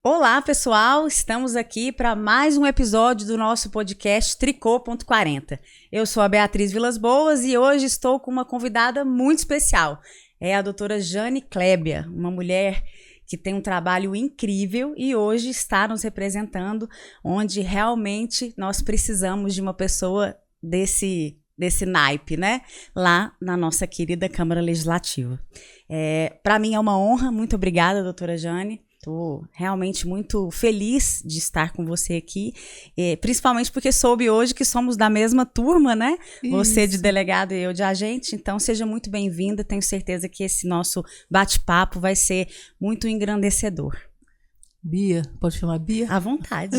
Olá, pessoal! Estamos aqui para mais um episódio do nosso podcast Tricô.40. Eu sou a Beatriz Vilas Boas e hoje estou com uma convidada muito especial. É a doutora Jane Klebia, uma mulher que tem um trabalho incrível e hoje está nos representando, onde realmente nós precisamos de uma pessoa desse naipe, né? Lá na nossa querida Câmara Legislativa. Para mim é uma honra. Muito obrigada, doutora Jane. Estou realmente muito feliz de estar com você aqui, principalmente porque soube hoje que somos da mesma turma, né? Isso. Você de delegado e eu de agente, então seja muito bem-vinda. Tenho certeza que esse nosso bate-papo vai ser muito engrandecedor. Bia, pode chamar Bia? À vontade.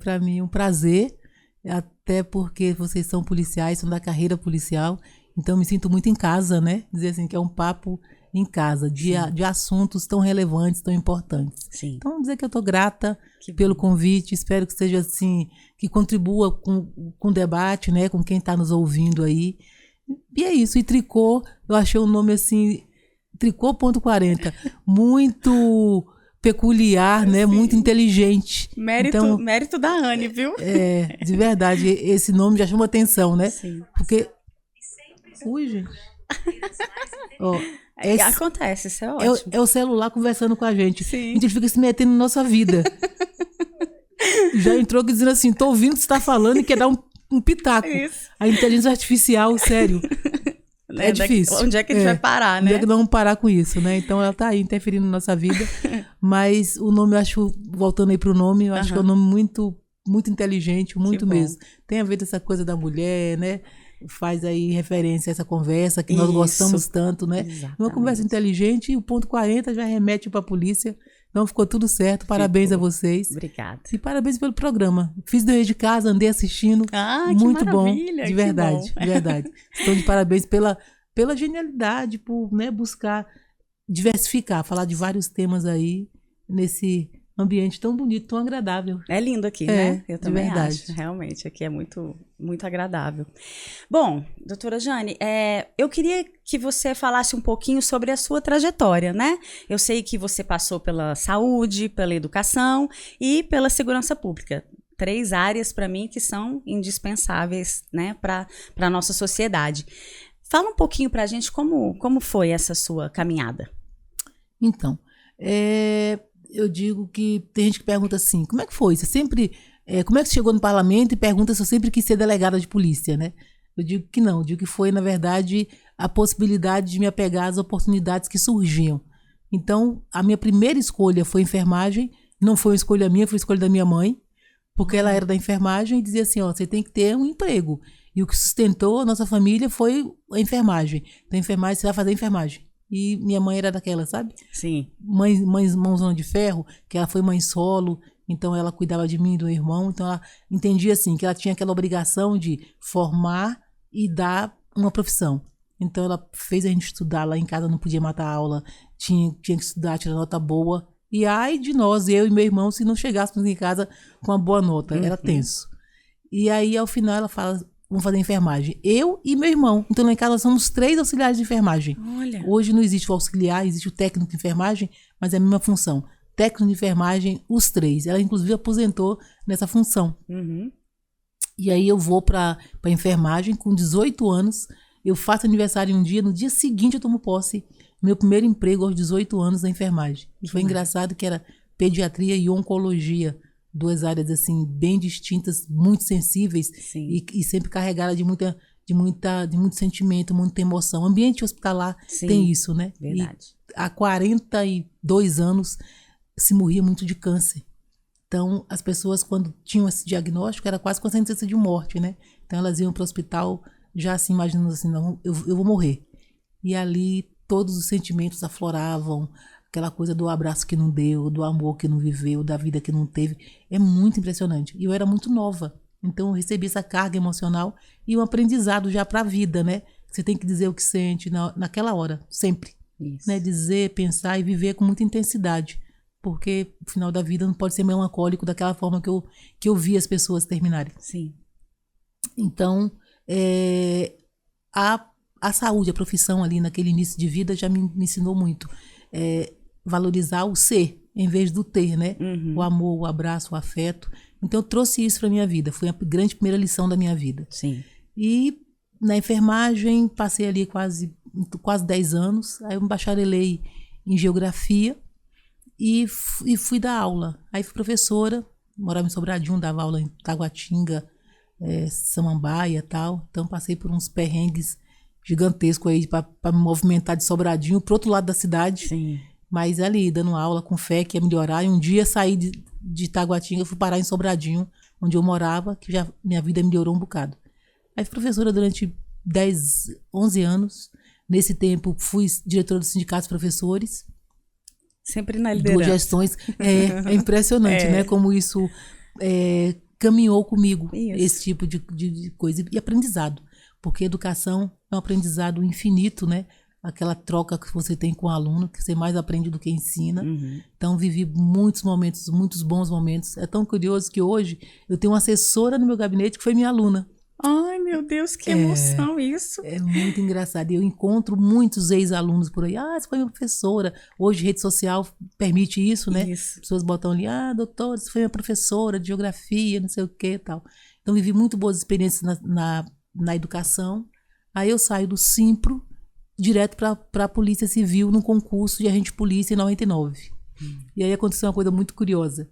Para mim um prazer, até porque vocês são policiais, são da carreira policial, então me sinto muito em casa, né? Dizer assim que é um papo em casa, de assuntos tão relevantes, tão importantes. Sim. Então, vamos dizer que eu estou grata pelo convite, espero que seja assim, que contribua com o debate, né, com quem está nos ouvindo aí. E é isso, e Tricô, eu achei o nome assim, Tricô.40, muito peculiar, né, muito inteligente. Mérito da Anne, viu? De verdade, esse nome já chama atenção, né? Sim. Porque... Ui, gente. Acontece, isso é ótimo. É o celular conversando com a gente. Sim. A gente fica se metendo na nossa vida. Já entrou dizendo assim, tô ouvindo o que você tá falando e quer dar um pitaco. Isso. A inteligência artificial, sério. É difícil. Onde é que a gente vai parar, né? Onde é que nós vamos parar com isso, né? Então ela tá aí interferindo na nossa vida. Mas o nome, eu acho, voltando aí pro nome, eu acho que é um nome muito, muito inteligente, muito mesmo. Tem a ver com essa coisa da mulher, né? Faz aí referência a essa conversa que nós gostamos tanto, né? Exatamente. Uma conversa inteligente e o ponto 40 já remete para a polícia. Então ficou tudo certo. Parabéns a vocês. Obrigada. E parabéns pelo programa. Fiz dever de casa, andei assistindo. Muito bom. De verdade, de verdade. Então, de parabéns pela genialidade, por, né, buscar diversificar, falar de vários temas aí nesse ambiente tão bonito, tão agradável. É lindo aqui, né? Eu também acho. Realmente, aqui é muito, muito agradável. Bom, doutora Jane, eu queria que você falasse um pouquinho sobre a sua trajetória, né? Eu sei que você passou pela saúde, pela educação e pela segurança pública. 3 áreas, para mim, que são indispensáveis, né, para a nossa sociedade. Fala um pouquinho para a gente como foi essa sua caminhada. Então, eu digo que tem gente que pergunta assim, como é que foi? Você sempre, como é que você chegou no parlamento e pergunta se eu sempre quis ser delegada de polícia, né? Eu digo que não, eu digo que foi, na verdade, a possibilidade de me apegar às oportunidades que surgiam. Então, a minha primeira escolha foi enfermagem, não foi uma escolha minha, foi uma escolha da minha mãe, porque ela era da enfermagem e dizia assim, ó, você tem que ter um emprego. E o que sustentou a nossa família foi a enfermagem. Então, enfermagem, você vai fazer enfermagem. E minha mãe era daquela, sabe? Sim. Mãozona de ferro, que ela foi mãe solo, então ela cuidava de mim e do meu irmão, então ela entendia assim, que ela tinha aquela obrigação de formar e dar uma profissão. Então ela fez a gente estudar lá em casa, não podia matar a aula, tinha que estudar, tirar nota boa. E ai de nós, eu e meu irmão, se não chegássemos em casa com uma boa nota, era tenso. E aí ao final ela fala... Vamos fazer enfermagem. Eu e meu irmão. Então, lá em casa, nós somos 3 auxiliares de enfermagem. Olha. Hoje não existe o auxiliar, existe o técnico de enfermagem, mas é a mesma função. Técnico de enfermagem, os 3. Ela, inclusive, aposentou nessa função. Uhum. E aí eu vou para enfermagem com 18 anos. Eu faço aniversário um dia, no dia seguinte eu tomo posse. Meu primeiro emprego aos 18 anos na enfermagem. E foi engraçado que era pediatria e oncologia. 2 áreas assim bem distintas, muito sensíveis e sempre carregadas de muito sentimento, muita emoção. O ambiente hospitalar tem isso, né? Verdade. E há 42 anos se morria muito de câncer. Então, as pessoas, quando tinham esse diagnóstico, era quase com a sentença de morte, né? Então, elas iam para o hospital já assim, imaginando assim, não, eu vou morrer. E ali todos os sentimentos afloravam, aquela coisa do abraço que não deu, do amor que não viveu, da vida que não teve. É muito impressionante. E eu era muito nova. Então eu recebi essa carga emocional e um aprendizado já para a vida, né? Você tem que dizer o que sente naquela hora, sempre. Isso. Né? Dizer, pensar e viver com muita intensidade. Porque o final da vida não pode ser melancólico daquela forma que eu vi as pessoas terminarem. Sim. Então, a saúde, a profissão ali naquele início de vida já me ensinou muito. Valorizar o ser em vez do ter, né? Uhum. O amor, o abraço, o afeto. Então eu trouxe isso para minha vida. Foi a grande primeira lição da minha vida. Sim. E na enfermagem passei ali quase 10 anos. Aí eu me bacharelei em geografia e fui dar aula. Aí fui professora, morava em Sobradinho, dava aula em Taguatinga, Samambaia e tal. Então passei por uns perrengues gigantescos aí para me movimentar de Sobradinho pro outro lado da cidade. Sim. Mas ali, dando aula com fé que ia melhorar. E um dia saí de Taguatinga, fui parar em Sobradinho, onde eu morava, que já minha vida melhorou um bocado. Aí fui professora durante 11 anos. Nesse tempo fui diretora do Sindicato dos Professores. Sempre na liderança. 2 gestões. É impressionante, né? Como isso caminhou comigo. Isso. Esse tipo de coisa. E aprendizado. Porque educação é um aprendizado infinito, né? Aquela troca que você tem com o aluno, que você mais aprende do que ensina. Uhum. Então, vivi muitos momentos, muitos bons momentos. É tão curioso que hoje eu tenho uma assessora no meu gabinete que foi minha aluna. Ai, meu Deus, que emoção isso. É muito engraçado. Eu encontro muitos ex-alunos por aí. Ah, você foi minha professora. Hoje, rede social permite isso, né? Isso. As pessoas botam ali, doutor, você foi minha professora de geografia, não sei o que e tal. Então, vivi muito boas experiências na educação. Aí eu saio do Simpro direto para a Polícia Civil num concurso de agente de polícia em 99. E aí aconteceu uma coisa muito curiosa.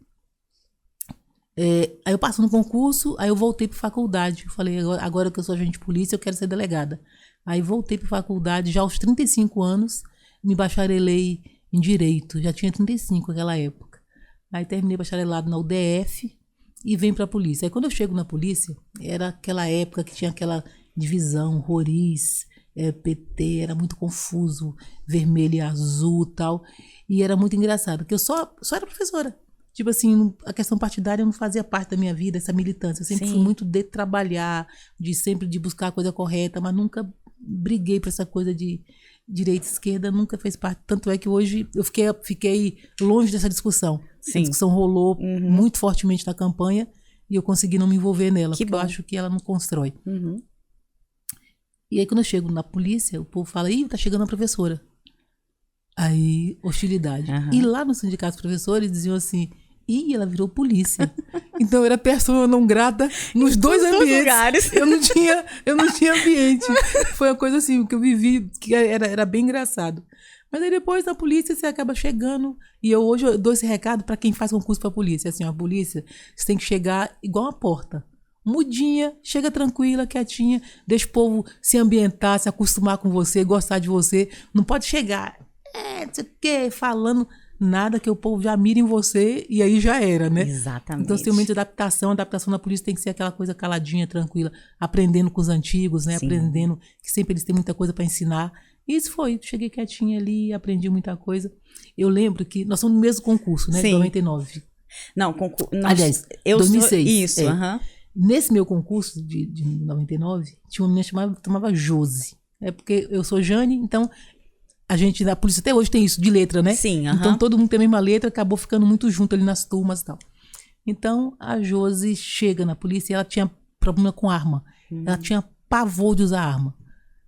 Aí eu passo no concurso, aí eu voltei para faculdade. Eu falei, agora que eu sou agente de polícia, eu quero ser delegada. Aí voltei para faculdade, já aos 35 anos, me bacharelei em Direito. Já tinha 35 naquela época. Aí terminei bacharelado na UDF e venho para a polícia. Aí quando eu chego na polícia, era aquela época que tinha aquela divisão, Roriz, PT, era muito confuso, vermelho e azul e tal. E era muito engraçado, porque eu só era professora. Tipo assim, a questão partidária não fazia parte da minha vida, essa militância. Eu sempre fui muito de trabalhar, sempre de buscar a coisa correta, mas nunca briguei por essa coisa de direita e esquerda, nunca fez parte. Tanto é que hoje eu fiquei longe dessa discussão. Sim. A discussão rolou muito fortemente na campanha e eu consegui não me envolver nela, porque eu acho que ela não constrói. Uhum. E aí quando eu chego na polícia, o povo fala, tá chegando a professora. Aí, hostilidade. Uhum. E lá no sindicato dos professores diziam assim, ela virou polícia. Então eu era pessoa não grata nos dois ambientes. Lugares. Eu não tinha ambiente. Foi uma coisa assim, que eu vivi, que era bem engraçado. Mas aí depois na polícia você acaba chegando. E hoje eu dou esse recado para quem faz concurso para polícia. Assim, a polícia, você tem que chegar igual uma porta. Mudinha, chega tranquila, quietinha, deixa o povo se ambientar, se acostumar com você, gostar de você. Não pode chegar, não sei o quê, falando nada que o povo já mira em você e aí já era, né? Exatamente. Então, tem um momento de adaptação. A adaptação na polícia tem que ser aquela coisa caladinha, tranquila, aprendendo com os antigos, né? Sim. Aprendendo que sempre eles têm muita coisa para ensinar. E isso foi, cheguei quietinha ali, aprendi muita coisa. Eu lembro que nós somos no mesmo concurso, né? Sim. De 99. Não, aliás, 2006. Isso, aham. Nesse meu concurso de 99, tinha uma menina chamava Josi. É porque eu sou Jane, então a gente na polícia até hoje tem isso, de letra, né? Sim, Então todo mundo tem a mesma letra, acabou ficando muito junto ali nas turmas e tal. Então a Josi chega na polícia e ela tinha problema com arma. Ela tinha pavor de usar arma.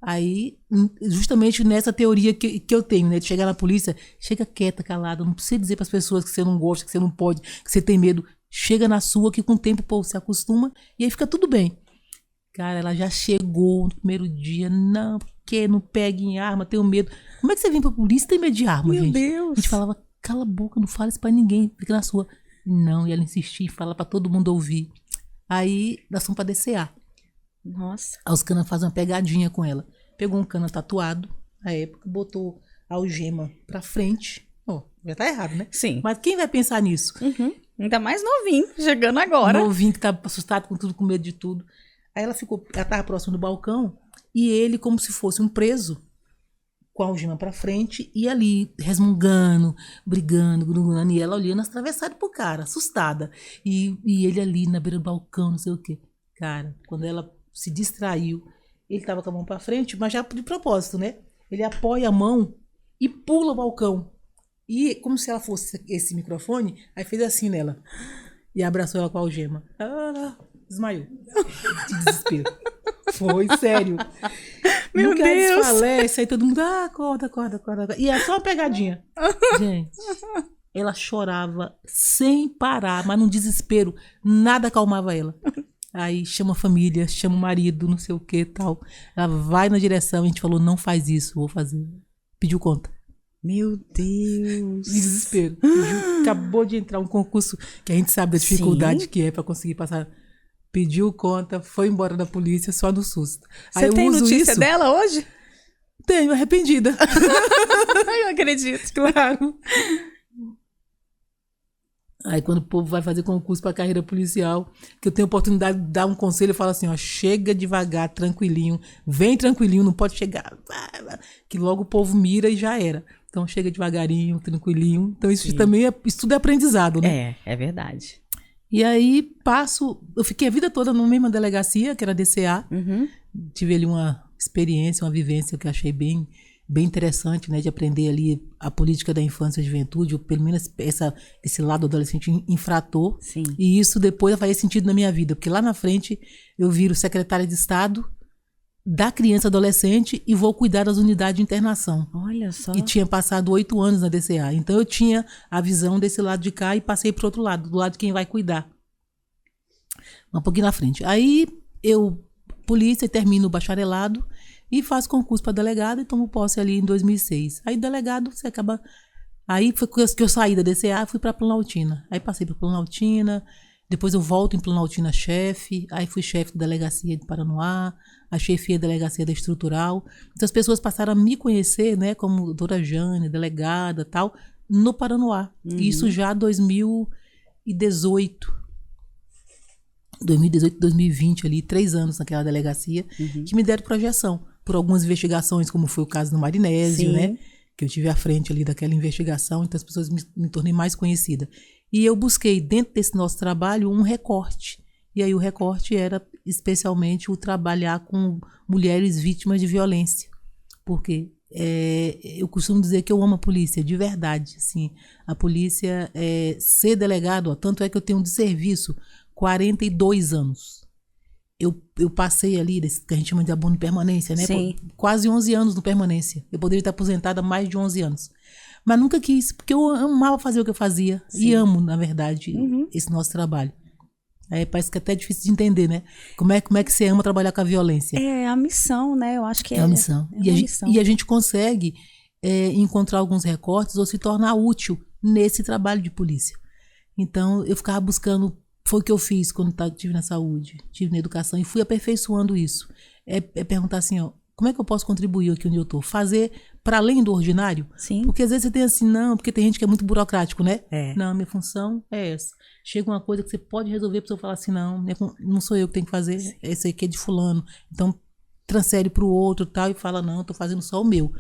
Aí, justamente nessa teoria que eu tenho, né? De chegar na polícia, chega quieta, calada, não precisa dizer para as pessoas que você não gosta, que você não pode, que você tem medo. Chega na sua, que com o tempo o povo se acostuma e aí fica tudo bem. Cara, ela já chegou no primeiro dia, não, porque não pega em arma, tenho medo. Como é que você vem pra polícia e tem medo de arma, gente? Meu Deus! A gente falava, cala a boca, não fala isso pra ninguém, fica na sua. Não, e ela insistia, fala pra todo mundo ouvir. Aí, nós fomos pra DCA. Nossa. Aí os canas fazem uma pegadinha com ela. Pegou um cana tatuado, na época, botou a algema pra frente. Já tá errado, né? Sim. Mas quem vai pensar nisso? Uhum. Ainda mais novinho, chegando agora. Novinho que tá assustado com tudo, com medo de tudo. Aí ela tava próximo do balcão e ele, como se fosse um preso, com a algema pra frente e ali, resmungando, brigando, grunando, e ela olhando atravessada pro cara, assustada. E ele ali na beira do balcão, não sei o quê. Cara, quando ela se distraiu, ele tava com a mão pra frente, mas já de propósito, né? Ele apoia a mão e pula o balcão. E como se ela fosse esse microfone, aí fez assim nela. E abraçou ela com a algema. Ela desmaiou. De desespero. Foi, sério. Meu Deus! Deus! Desfalece, aí todo mundo, acorda. E é só uma pegadinha. Gente, Ela chorava sem parar, mas num desespero, nada acalmava ela. Aí chama a família, chama o marido, não sei o que tal. Ela vai na direção, a gente falou, não faz isso, vou fazer. Pediu conta. Meu Deus. Desespero. Acabou de entrar um concurso que a gente sabe da dificuldade Sim. que é para conseguir passar. Pediu conta, foi embora da polícia só no susto. Você tem notícia dela hoje? Tenho, arrependida. Eu acredito. Claro. Aí quando o povo vai fazer concurso para carreira policial, que eu tenho oportunidade de dar um conselho, eu falo assim, ó, chega devagar, tranquilinho, vem tranquilinho, não pode chegar, que logo o povo mira e já era. Então chega devagarinho, tranquilinho. Então isso também isso tudo é aprendizado, né? É verdade. E aí eu fiquei a vida toda na mesma delegacia, que era a DCA. Uhum. Tive ali uma experiência, uma vivência que eu achei bem interessante, né, de aprender ali a política da infância e juventude, ou pelo menos esse lado adolescente infrator. Sim. E isso depois vai fazer sentido na minha vida, porque lá na frente eu viro secretária de Estado da criança e adolescente e vou cuidar das unidades de internação. Olha só. E tinha passado 8 anos na DCA. Então eu tinha a visão desse lado de cá e passei para o outro lado, do lado de quem vai cuidar. Um pouquinho na frente. Aí eu, polícia, termino o bacharelado e faço concurso para delegado e tomo posse ali em 2006. Aí delegado, você acaba... Aí foi que eu saí da DCA e fui para Planaltina. Aí passei para Planaltina, depois eu volto em Planaltina chefe, aí fui chefe da delegacia de Paranoá, a chefia da delegacia da estrutural. Então as pessoas passaram a me conhecer, né, como doutora Jane, delegada tal, no Paranoá. Uhum. Isso já 2018, 2020 ali, 3 anos naquela delegacia, que me deram projeção por algumas investigações, como foi o caso do Marinésio, né? Que eu tive à frente ali daquela investigação, então as pessoas me tornei mais conhecida. E eu busquei, dentro desse nosso trabalho, um recorte. E aí o recorte era especialmente o trabalhar com mulheres vítimas de violência. Porque eu costumo dizer que eu amo a polícia, de verdade. Assim, a polícia, ser delegado, tanto é que eu tenho de serviço 42 anos. Eu passei ali, que a gente chama de abono de permanência, né? Quase 11 anos no permanência. Eu poderia estar aposentada há mais de 11 anos. Mas nunca quis, porque eu amava fazer o que eu fazia. Sim. E amo, na verdade, esse nosso trabalho. Aí parece que é até difícil de entender, né? Como é que você ama trabalhar com a violência? É a missão, né? Eu acho que é a missão. E a gente consegue encontrar alguns recortes ou se tornar útil nesse trabalho de polícia. Então, eu ficava buscando... Foi o que eu fiz quando estive na saúde, estive na educação e fui aperfeiçoando isso. É perguntar assim, ó, como é que eu posso contribuir aqui onde eu estou? Fazer para além do ordinário? Sim. Porque às vezes você tem assim, não, porque tem gente que é muito burocrático, né? Não, minha função é essa. Chega uma coisa que você pode resolver, a pessoa fala assim, não sou eu que tenho que fazer, esse aqui é de fulano. Então, transfere para o outro tal, e fala, não, estou fazendo só o meu.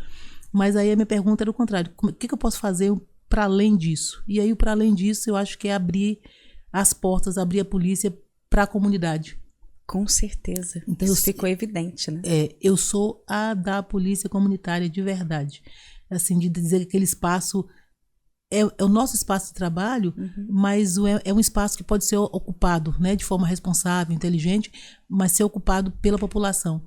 Mas aí a minha pergunta era o contrário, o que eu posso fazer para além disso? E aí, para além disso, eu acho que é abrir as portas, abrir a polícia para a comunidade. Com certeza. Então, isso ficou evidente, né? Eu sou a da polícia comunitária de verdade. Assim, de dizer que aquele espaço é o nosso espaço de trabalho, mas é um espaço que pode ser ocupado, né, de forma responsável, inteligente, mas ser ocupado pela população.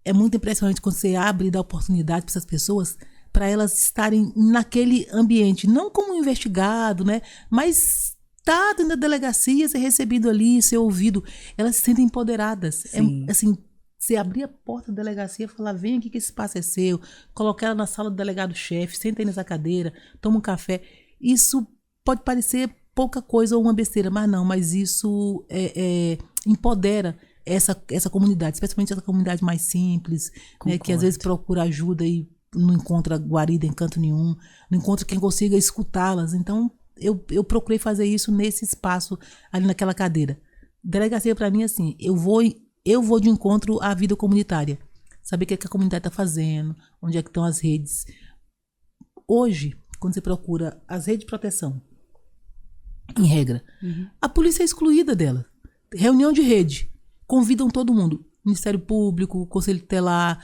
É muito impressionante quando você abre e dá oportunidade para essas pessoas, para elas estarem naquele ambiente, não como investigado, né, mas tá dentro da delegacia, ser recebido ali, ser ouvido, elas se sentem empoderadas. Assim, você abrir a porta da delegacia e falar, vem aqui que esse espaço é seu, colocar ela na sala do delegado-chefe, senta aí nessa cadeira, toma um café. Isso pode parecer pouca coisa ou uma besteira, mas isso empodera essa comunidade, especialmente essa comunidade mais simples, né, que às vezes procura ajuda e não encontra guarida em canto nenhum, não encontra quem consiga escutá-las. Então, eu procurei fazer isso nesse espaço, ali naquela cadeira. Delegacia, para mim, assim, eu vou de encontro à vida comunitária. Saber o que a comunidade está fazendo, onde é que estão as redes. Hoje, quando você procura as redes de proteção, em regra, a polícia é excluída dela. Reunião de rede, convidam todo mundo. Ministério Público, Conselho Tutelar,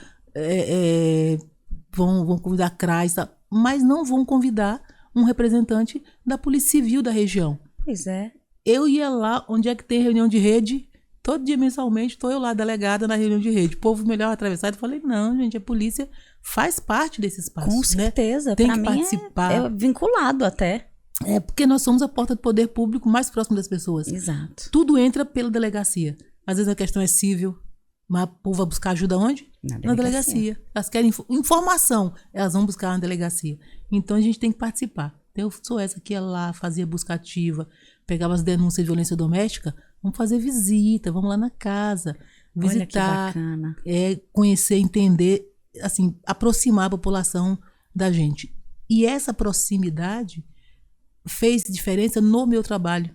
vão convidar a CRAS, tá? Mas não vão convidar um representante da Polícia Civil da região. Pois é. Eu ia lá, onde é que tem reunião de rede, todo dia mensalmente, estou eu lá, delegada na reunião de rede. Povo melhor atravessado. Eu falei, não, gente, a polícia faz parte desse espaço. Com certeza. Né? Tem pra que mim participar. É vinculado até. É porque nós somos a porta do poder público mais próximo das pessoas. Exato. Tudo entra pela delegacia. Às vezes a questão é civil, mas o povo vai buscar ajuda onde? Na delegacia. Elas querem informação, elas vão buscar na delegacia. Então a gente tem que participar. Então, eu sou essa que ia lá, fazia busca ativa, pegava as denúncias de violência doméstica, vamos fazer visita, vamos lá na casa, visitar, olha que bacana. Conhecer, entender, assim, aproximar a população da gente. E essa proximidade fez diferença no meu trabalho.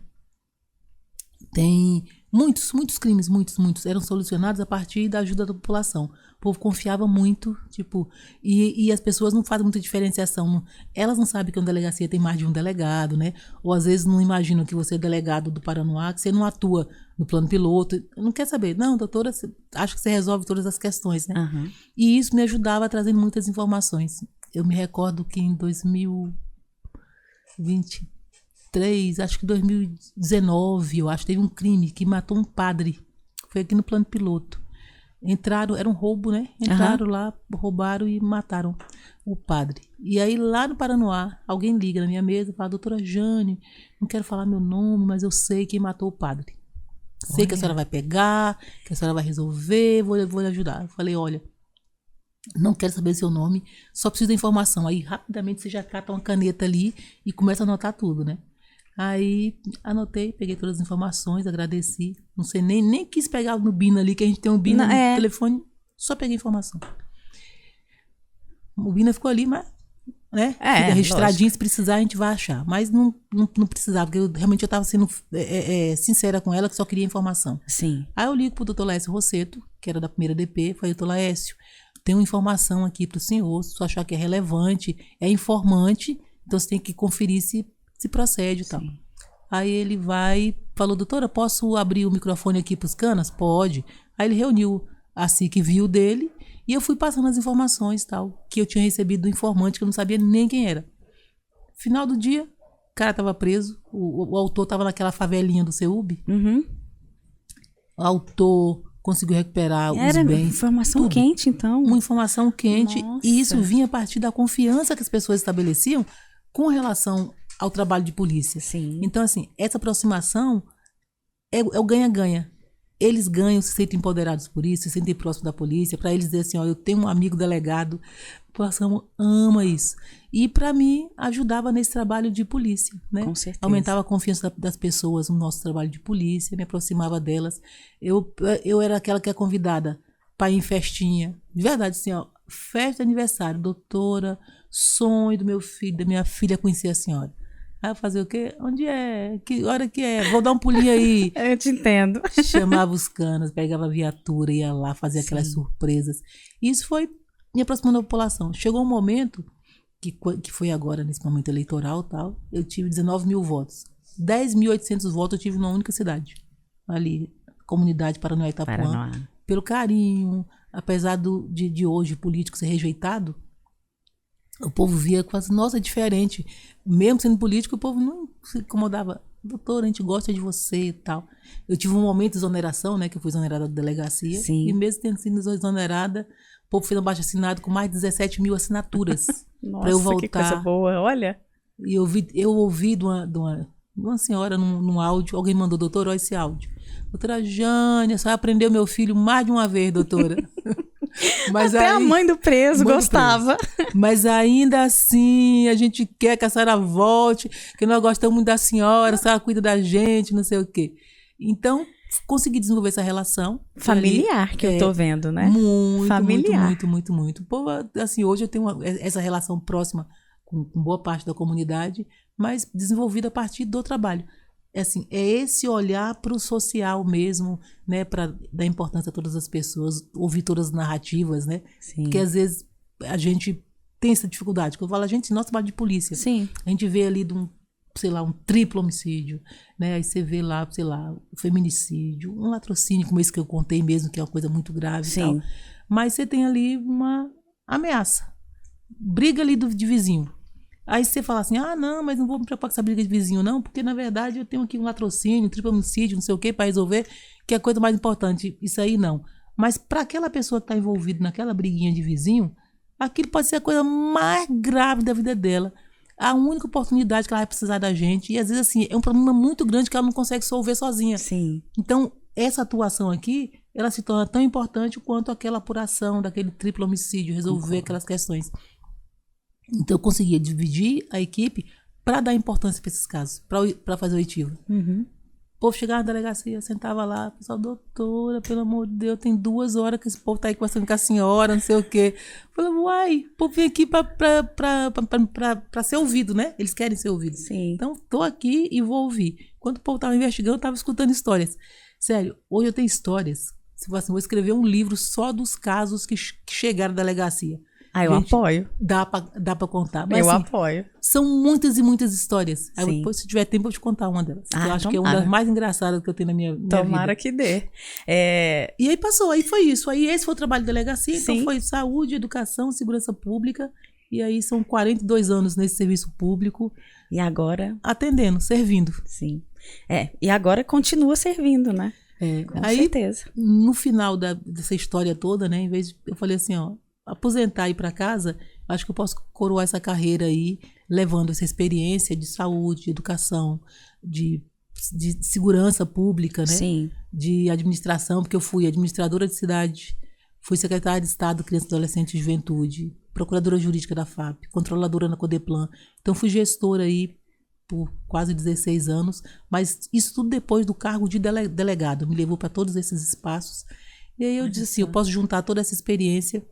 Tem muitos crimes, muitos, eram solucionados a partir da ajuda da população. O povo confiava muito, tipo, e as pessoas não fazem muita diferenciação. Elas não sabem que uma delegacia tem mais de um delegado, né? Ou às vezes não imaginam que você é delegado do Paranoá, que você não atua no plano piloto. Não quer saber. Não, doutora, acho que você resolve todas as questões, né? Uhum. E isso me ajudava trazendo muitas informações. Eu me recordo que em 2023, acho que 2019, eu acho, teve um crime que matou um padre. Foi aqui no plano piloto. Entraram, era um roubo, né? Entraram lá, roubaram e mataram o padre. E aí lá no Paranoá, alguém liga na minha mesa e fala: doutora Jane, não quero falar meu nome, mas eu sei quem matou o padre. Sei que a senhora vai pegar, que a senhora vai resolver, vou lhe ajudar. Eu falei: olha, não quero saber seu nome, só preciso da informação. Aí rapidamente você já cata uma caneta ali e começa a anotar tudo, né? Aí anotei, peguei todas as informações, agradeci. Não sei, nem quis pegar no BINA ali, que a gente tem um BINA no telefone, só peguei informação. O BINA ficou ali, mas, né? Fica registradinho, lógico. Se precisar a gente vai achar. Mas não precisava, porque realmente eu estava sendo sincera com ela, que só queria informação. Sim. Aí eu ligo pro doutor Laércio Rosseto, que era da primeira DP, falei: doutor Laércio, tem uma informação aqui pro senhor, se você achar que é relevante, é informante, então você tem que conferir se procede e tal. Aí ele vai, falou: doutora, posso abrir o microfone aqui pros canas? Pode. Aí ele reuniu a SIC viu dele e eu fui passando as informações tal, que eu tinha recebido do informante, que eu não sabia nem quem era. Final do dia, o cara tava preso, o autor tava naquela favelinha do CEUB. Uhum. O autor conseguiu recuperar os bens. Era informação tudo. Quente, então. Uma informação quente. Nossa. E isso vinha a partir da confiança que as pessoas estabeleciam com relação ao trabalho de polícia. Sim. Então, assim, essa aproximação é o ganha-ganha. Eles ganham, se sentem empoderados por isso, se sentem próximos da polícia, para eles dizer assim: ó, eu tenho um amigo delegado, a população ama isso. E, para mim, ajudava nesse trabalho de polícia, né? Com certeza. Aumentava a confiança das pessoas no nosso trabalho de polícia, me aproximava delas. Eu era aquela que é convidada para ir em festinha. De verdade, assim, ó, festa de aniversário, doutora, sonho do meu filho, da minha filha conhecer a senhora. Aí eu fazia o quê? Onde é? Que hora que é? Vou dar um pulinho aí. Eu te entendo. Chamava os canas, pegava a viatura, ia lá, fazia aquelas surpresas. Isso foi me aproximando da população. Chegou um momento, que foi agora, nesse momento eleitoral tal, eu tive 19 mil votos. 10.800 votos eu tive numa única cidade. Ali, comunidade Paranoá Itapuã. Pelo carinho, apesar de hoje o político ser rejeitado, o povo via quase, nossa, é diferente. Mesmo sendo político, o povo não se incomodava. Doutora, a gente gosta de você e tal. Eu tive um momento de exoneração, né? Que eu fui exonerada da delegacia. Sim. E mesmo tendo sido exonerada, o povo fez um abaixo-assinado com mais de 17 mil assinaturas. Nossa, pra eu voltar. Que coisa boa, olha. E eu ouvi de uma senhora num áudio, alguém mandou: doutora, olha esse áudio. Doutora Jane, a senhora aprendeu meu filho mais de uma vez, doutora. Mas até a mãe do preso gostava. Mas ainda assim, a gente quer que a senhora volte, que nós gostamos muito da senhora, a senhora cuida da gente, não sei o quê. Então, consegui desenvolver essa relação. Familiar, que eu tô vendo, né? Muito, familiar. muito. Pô, assim, hoje eu tenho essa relação próxima com boa parte da comunidade, mas desenvolvida a partir do trabalho. Assim, é esse olhar para o social mesmo, né, para dar importância a todas as pessoas, ouvir todas as narrativas, né? Sim. Porque às vezes a gente tem essa dificuldade. Quando eu falo, a gente, nosso trabalho de polícia, sim, a gente vê ali sei lá, um triplo homicídio, né? Aí você vê lá, sei lá, um feminicídio, um latrocínio, como esse que eu contei mesmo, que é uma coisa muito grave. sim. E tal. Mas você tem ali uma ameaça, briga ali de vizinho. Aí você fala assim: ah, não, mas não vou me preocupar com essa briga de vizinho, não, porque na verdade eu tenho aqui um latrocínio, triplo homicídio, não sei o quê, para resolver, que é a coisa mais importante. Isso aí não. Mas para aquela pessoa que está envolvida naquela briguinha de vizinho, aquilo pode ser a coisa mais grave da vida dela. a única oportunidade que ela vai precisar da gente. E às vezes, assim, é um problema muito grande que ela não consegue resolver sozinha. Sim. Então, essa atuação aqui, ela se torna tão importante quanto aquela apuração daquele triplo homicídio, resolver aquelas questões. Então, eu conseguia dividir a equipe para dar importância para esses casos, para fazer o oitivo. Uhum. O povo chegava na delegacia, sentava lá, pessoal, doutora, pelo amor de Deus, tem 2 horas que esse povo tá aí conversando com a senhora, não sei o quê. Falava, uai, o povo vem aqui pra ser ouvido, né? Eles querem ser ouvidos. Sim. Então, tô aqui e vou ouvir. Quando o povo tava investigando, eu tava escutando histórias. Sério, hoje eu tenho histórias. Se assim, vou escrever um livro só dos casos que chegaram da delegacia. Eu apoio. Dá pra contar. Mas, Eu assim, apoio. são muitas e muitas histórias. Aí, Sim. depois, se tiver tempo, eu vou te contar uma delas. Eu acho que é uma tomara. das mais engraçadas que eu tenho na minha Tomara vida. que dê. E aí passou, aí foi isso. Aí esse foi o trabalho da delegacia. Sim. Então foi saúde, educação, segurança pública. E aí são 42 anos nesse serviço público. E agora? Atendendo, servindo. Sim. E agora continua servindo, né? Com aí, certeza. No final dessa história toda, né? Em vez de, eu falei assim, ó, aposentar e ir para casa, acho que eu posso coroar essa carreira aí, levando essa experiência de saúde, de educação, de segurança pública, né? Sim. De administração, porque eu fui administradora de cidade, fui secretária de Estado, Criança, Adolescente e Juventude, procuradora jurídica da FAP, controladora na Codeplan. Então fui gestora aí por quase 16 anos, mas isso tudo depois do cargo de delegado, me levou para todos esses espaços. E aí eu disse assim, eu posso juntar toda essa experiência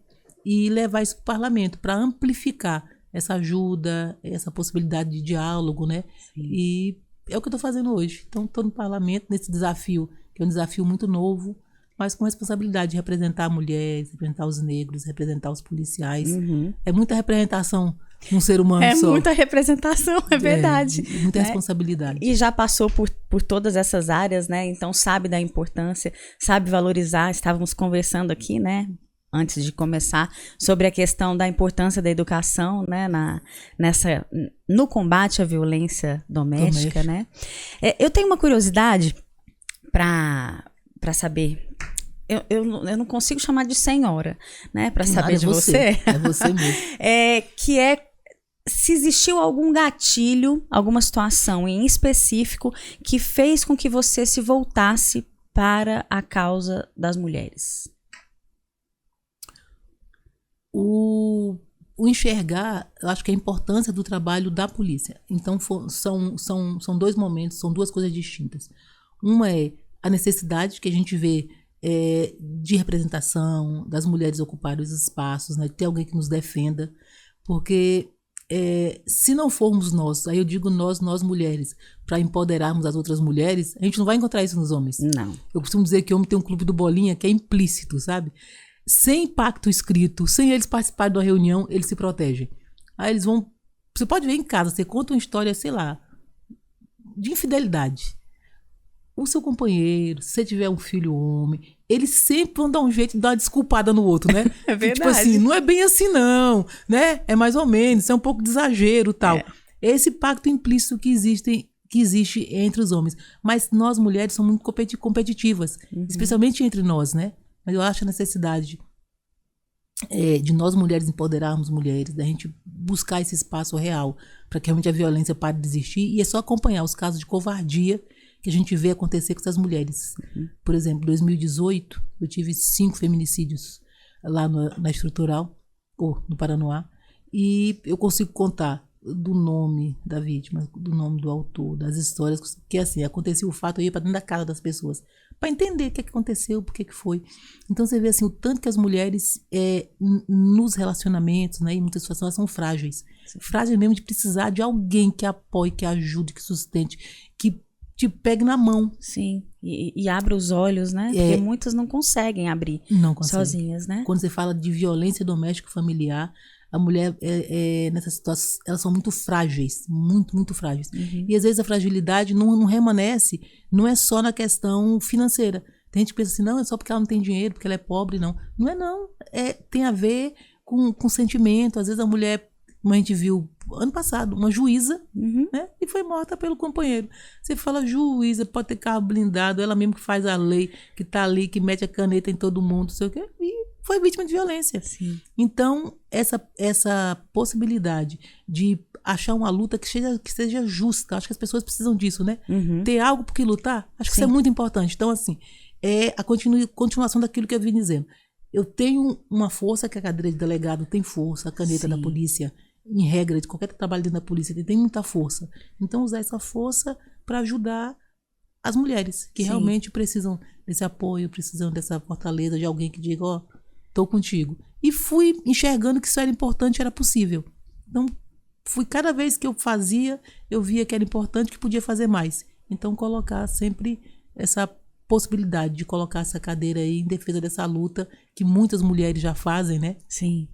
e levar isso para o parlamento, para amplificar essa ajuda, essa possibilidade de diálogo, né? Sim. E é o que eu estou fazendo hoje. Então, estou no parlamento, nesse desafio, que é um desafio muito novo, mas com responsabilidade de representar mulheres, representar os negros, representar os policiais. Uhum. É muita representação num ser humano só. É muita representação, é verdade. Muita né? responsabilidade. E já passou por todas essas áreas, né? Então sabe da importância, sabe valorizar. Estávamos conversando aqui, né? Antes de começar, sobre a questão da importância da educação, né, no combate à violência doméstica, né? Eu tenho uma curiosidade para saber. Eu não consigo chamar de senhora, né, para saber de você. É você mesmo. Que é se existiu algum gatilho, alguma situação em específico que fez com que você se voltasse para a causa das mulheres. O enxergar, eu acho que é a importância do trabalho da polícia. Então, são 2 momentos, são 2 coisas distintas. Uma é a necessidade que a gente vê de representação, das mulheres ocuparem os espaços, né, de ter alguém que nos defenda, porque se não formos nós, aí eu digo nós mulheres, para empoderarmos as outras mulheres, a gente não vai encontrar isso nos homens. Não. Eu costumo dizer que o homem tem um clube do bolinha que é implícito, sabe? Sem pacto escrito, sem eles participarem de uma reunião, eles se protegem. Aí eles vão... Você pode ver em casa, você conta uma história, sei lá, de infidelidade. O seu companheiro, se você tiver um filho homem, eles sempre vão dar um jeito de dar uma desculpada no outro, né? É verdade. Tipo assim, não é bem assim não, né? É mais ou menos, é um pouco de exagero e tal. Esse pacto implícito que existe entre os homens. Mas nós mulheres somos muito competitivas, especialmente entre nós, né? Mas eu acho a necessidade de nós mulheres empoderarmos mulheres, da gente buscar esse espaço real para que realmente a violência pare de existir. E é só acompanhar os casos de covardia que a gente vê acontecer com essas mulheres. Por exemplo, em 2018, eu tive 5 feminicídios lá na Estrutural, ou no Paranoá, e eu consigo contar do nome da vítima, do nome do autor, das histórias, que assim, acontecia o fato, eu ia para dentro da casa das pessoas, para entender o que aconteceu, por que foi. Então você vê assim, o tanto que as mulheres nos relacionamentos, né, em muitas situações, elas são frágeis. Frágeis mesmo de precisar de alguém que apoie, que ajude, que sustente, que te pegue na mão. Sim, e abra os olhos, né? Porque muitas não conseguem abrir sozinhas, né? Quando você fala de violência doméstica familiar, a mulher, nessa situação, elas são muito frágeis, muito, muito frágeis. E às vezes a fragilidade não remanesce, não é só na questão financeira. Tem gente que pensa assim, não, é só porque ela não tem dinheiro, porque ela é pobre, não. Não é não, tem a ver com sentimento. Às vezes a mulher como a gente viu ano passado, uma juíza, Uhum. né? E foi morta pelo companheiro. Você fala, juíza, pode ter carro blindado, ela mesmo que faz a lei, que tá ali, que mete a caneta em todo mundo, não sei o quê, e foi vítima de violência. Sim. Então, essa possibilidade de achar uma luta que seja justa, acho que as pessoas precisam disso, né? Uhum. Ter algo por que lutar, acho que Sim. isso é muito importante. Então, assim, é a continuação daquilo que eu vim dizendo. Eu tenho uma força, que a cadeira de delegado tem força, a caneta Sim. da polícia, em regra, de qualquer trabalho dentro da polícia, tem muita força. Então, usar essa força para ajudar as mulheres que Sim. realmente precisam desse apoio, precisam dessa fortaleza, de alguém que diga, ó, tô contigo. E fui enxergando que isso era importante, era possível. Então, cada vez que eu fazia, eu via que era importante, que podia fazer mais. Então, colocar sempre essa possibilidade de colocar essa cadeira aí em defesa dessa luta que muitas mulheres já fazem, né? Sim.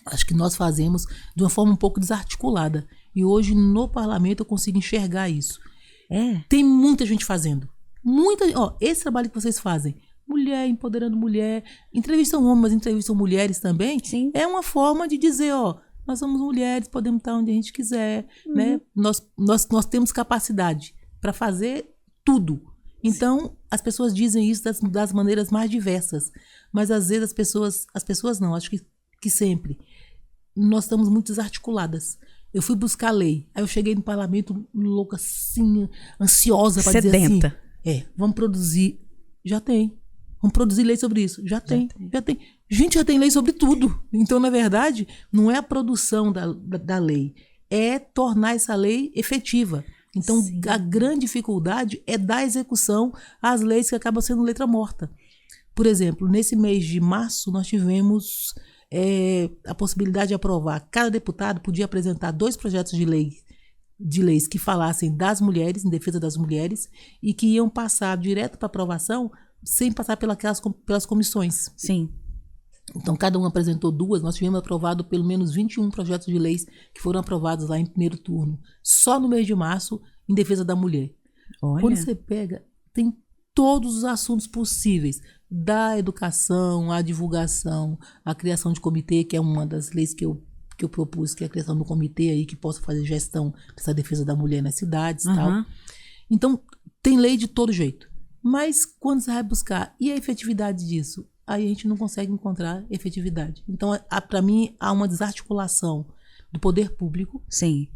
Acho que nós fazemos de uma forma um pouco desarticulada. E hoje, no parlamento, eu consigo enxergar isso. Tem muita gente fazendo. Esse trabalho que vocês fazem, mulher empoderando mulher, entrevistam homens, mas entrevistam mulheres também. Sim. É uma forma de dizer, ó, nós somos mulheres, podemos estar onde a gente quiser, né? Nós temos capacidade para fazer tudo. Então, as pessoas dizem isso das maneiras mais diversas. Mas, às vezes, as pessoas não, acho que sempre, nós estamos muito desarticuladas. Eu fui buscar lei, aí eu cheguei no parlamento louca assim, ansiosa para dizer assim, vamos produzir, já tem. Vamos produzir lei sobre isso, já tem. Gente, já tem lei sobre tudo. Então, na verdade, não é a produção da lei, é tornar essa lei efetiva. Então, sim, a grande dificuldade é dar execução às leis que acabam sendo letra morta. Por exemplo, nesse mês de março, nós tivemos a possibilidade de aprovar. Cada deputado podia apresentar 2 projetos de leis que falassem das mulheres, em defesa das mulheres, e que iam passar direto para aprovação sem passar pelas comissões. Sim. Então, cada um apresentou 2, nós tivemos aprovado pelo menos 21 projetos de leis que foram aprovados lá em primeiro turno, só no mês de março, em defesa da mulher. Olha. Quando você pega, tem todos os assuntos possíveis, da educação, à divulgação, à criação de comitê, que é uma das leis que eu propus, que é a criação do comitê aí que possa fazer gestão dessa defesa da mulher nas cidades e tal. Então, tem lei de todo jeito. Mas quando você vai buscar, e a efetividade disso? Aí a gente não consegue encontrar efetividade. Então, para mim, há uma desarticulação do poder público, sim,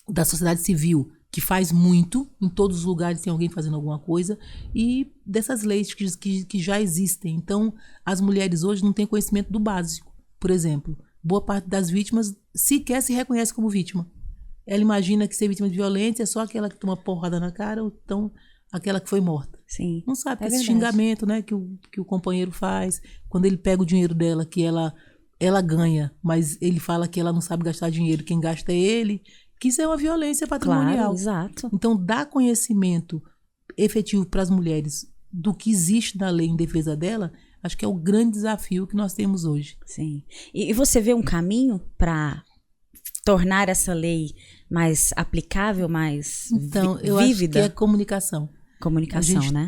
da sociedade civil, que faz muito, em todos os lugares tem alguém fazendo alguma coisa, e dessas leis que já existem. Então, as mulheres hoje não têm conhecimento do básico. Por exemplo, boa parte das vítimas sequer se reconhece como vítima. Ela imagina que ser vítima de violência é só aquela que toma porrada na cara, ou então aquela que foi morta. Sim, não sabe esse xingamento, né, que o companheiro faz, quando ele pega o dinheiro dela, que ela ganha, mas ele fala que ela não sabe gastar dinheiro, quem gasta é ele, que isso é uma violência patrimonial. Claro, exato. Então, dar conhecimento efetivo para as mulheres do que existe na lei em defesa dela, acho que é o grande desafio que nós temos hoje. Sim. E você vê um caminho para tornar essa lei mais aplicável, mais então, eu vívida? acho que é comunicação. Comunicação, a gente né?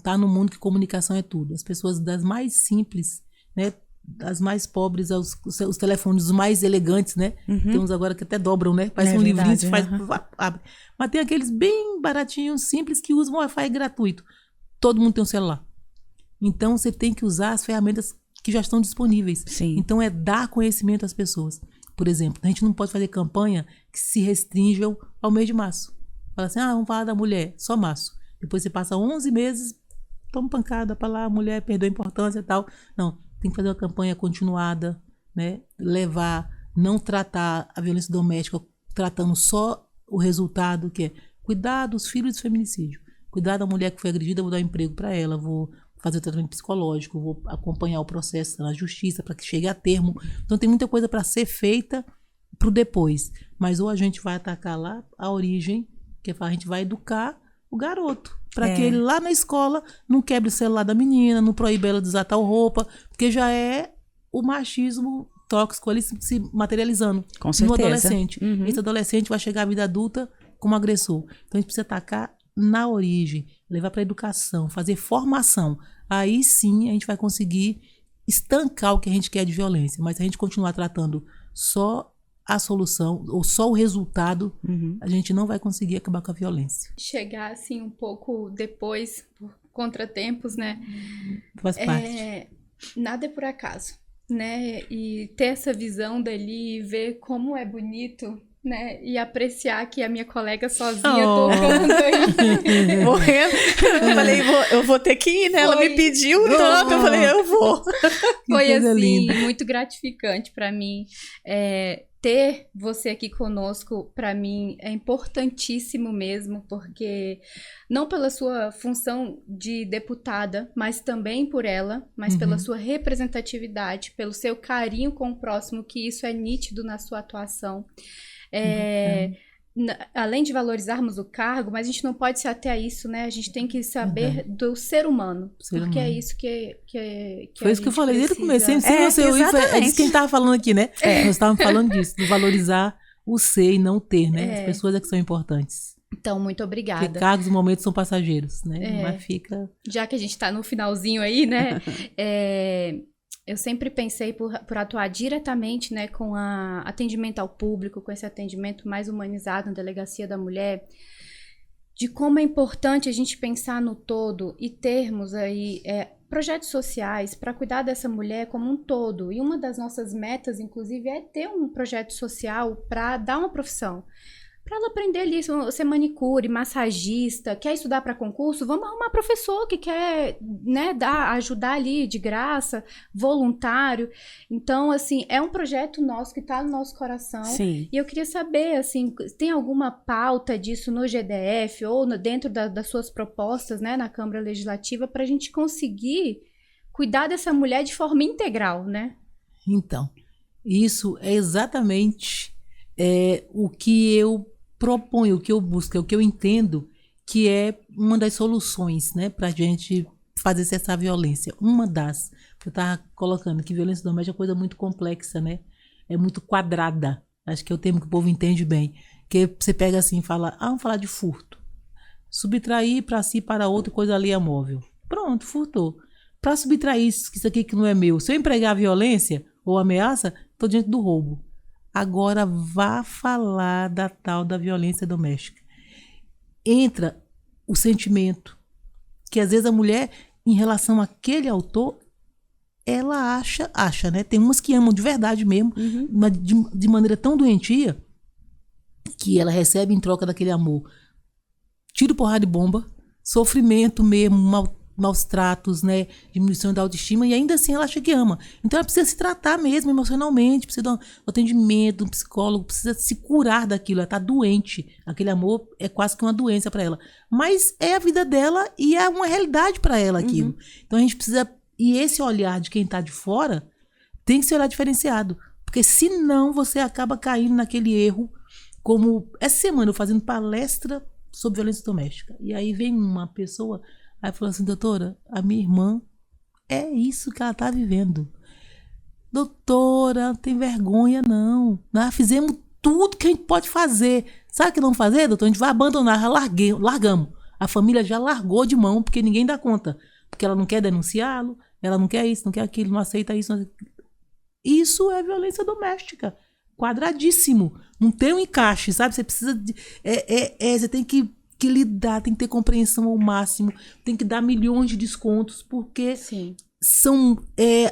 Tá no mundo que comunicação é tudo. As pessoas das mais simples, né, das mais pobres, os telefones os mais elegantes, né? Tem uns agora que até dobram, né? Parece um livrinho, você faz, abre. Mas tem aqueles bem baratinhos, simples, que usam Wi-Fi gratuito. Todo mundo tem um celular. Então, você tem que usar as ferramentas que já estão disponíveis. Sim. Então, é dar conhecimento às pessoas. Por exemplo, a gente não pode fazer campanha que se restringam ao mês de março. Fala assim, vamos falar da mulher, só março. Depois você passa 11 meses, toma pancada para lá, a mulher perdeu a importância e tal. Não, tem que fazer uma campanha continuada, né? Não tratar a violência doméstica tratando só o resultado, que é cuidar dos filhos de feminicídio, cuidar da mulher que foi agredida, vou dar um emprego para ela, vou fazer o tratamento psicológico, vou acompanhar o processo na justiça para que chegue a termo. Então tem muita coisa para ser feita para o depois. Mas ou a gente vai atacar lá a origem, que a gente vai educar o garoto, para que ele lá na escola não quebre o celular da menina, não proíbe ela de usar tal roupa, porque já é o machismo tóxico ali se materializando. Com certeza. No adolescente. Esse adolescente vai chegar à vida adulta como agressor. Então a gente precisa atacar na origem, levar para a educação, fazer formação. Aí sim a gente vai conseguir estancar o que a gente quer de violência. Mas se a gente continuar tratando só a solução, ou só o resultado, Uhum. a gente não vai conseguir acabar com a violência. Chegar assim um pouco depois, por contratempos, né? Faz parte. Nada é por acaso, né? E ter essa visão dali e ver como é bonito, né? E apreciar que a minha colega sozinha tocando aí. Morrendo. Eu falei, eu vou ter que ir, né? Ela me pediu tanto, eu falei, eu vou. Foi coisa assim, linda. muito gratificante para mim. Ter você aqui conosco, para mim, é importantíssimo mesmo, porque não pela sua função de deputada, mas também por ela, mas pela sua representatividade, pelo seu carinho com o próximo, que isso é nítido na sua atuação. Além de valorizarmos o cargo, mas a gente não pode se ater a isso, né? A gente tem que saber do ser humano, porque é isso que foi isso que eu falei desde o começo. Sem você ouvir, é disso que a gente tava falando aqui, né? Nós estávamos falando disso, de valorizar o ser e não o ter, né? As pessoas é que são importantes. Então, muito obrigada. Porque cargos e momentos são passageiros, né? Mas fica... Já que a gente tá no finalzinho aí, né? Eu sempre pensei por atuar diretamente, né, com atendimento ao público, com esse atendimento mais humanizado na Delegacia da Mulher, de como é importante a gente pensar no todo e termos aí projetos sociais para cuidar dessa mulher como um todo. E uma das nossas metas, inclusive, é ter um projeto social para dar uma profissão. Para ela aprender ali, ser manicure, massagista, quer estudar para concurso, vamos arrumar professor que quer, né, ajudar ali de graça, voluntário. Então, assim, é um projeto nosso que está no nosso coração. Sim. E eu queria saber, assim, tem alguma pauta disso no GDF ou dentro das suas propostas, né, na Câmara Legislativa, para a gente conseguir cuidar dessa mulher de forma integral, né? Então, isso é exatamente o que eu proponho, o que eu busco, o que eu entendo que é uma das soluções, né, para a gente fazer cessar a violência. Uma das, eu estava colocando que violência doméstica é uma coisa muito complexa, né? É muito quadrada. Acho que é o termo que o povo entende bem. Que você pega assim e fala, vamos falar de furto. Subtrair para si, para outro, coisa ali é móvel. Pronto, furtou. Para subtrair isso aqui que não é meu, se eu empregar violência ou ameaça, estou diante do roubo. Agora vá falar da tal da violência doméstica. Entra o sentimento, que às vezes a mulher, em relação àquele autor, ela acha, né? Tem umas que amam de verdade mesmo, mas de maneira tão doentia, que ela recebe em troca daquele amor tiro, porrada e bomba, sofrimento mesmo, maus tratos, né? Diminuição da autoestima, e ainda assim ela acha que ama. Então ela precisa se tratar mesmo emocionalmente, precisa de um atendimento, um psicólogo, precisa se curar daquilo. Ela está doente. Aquele amor é quase que uma doença para ela. Mas é a vida dela e é uma realidade para ela aquilo. Então a gente precisa... E esse olhar de quem está de fora tem que ser olhar diferenciado. Porque senão você acaba caindo naquele erro, como essa semana eu fazendo palestra sobre violência doméstica. E aí vem uma pessoa... Aí falou assim, doutora, a minha irmã, é isso que ela está vivendo. Doutora, não tem vergonha não. Nós fizemos tudo que a gente pode fazer. Sabe o que não fazer, doutora? A gente vai abandonar, largamos. A família já largou de mão, porque ninguém dá conta. Porque ela não quer denunciá-lo, ela não quer isso, não quer aquilo, não aceita isso. Isso é violência doméstica. Quadradíssimo. Não tem um encaixe, sabe? Você precisa de... você tem que lidar, tem que ter compreensão ao máximo, tem que dar milhões de descontos, porque são,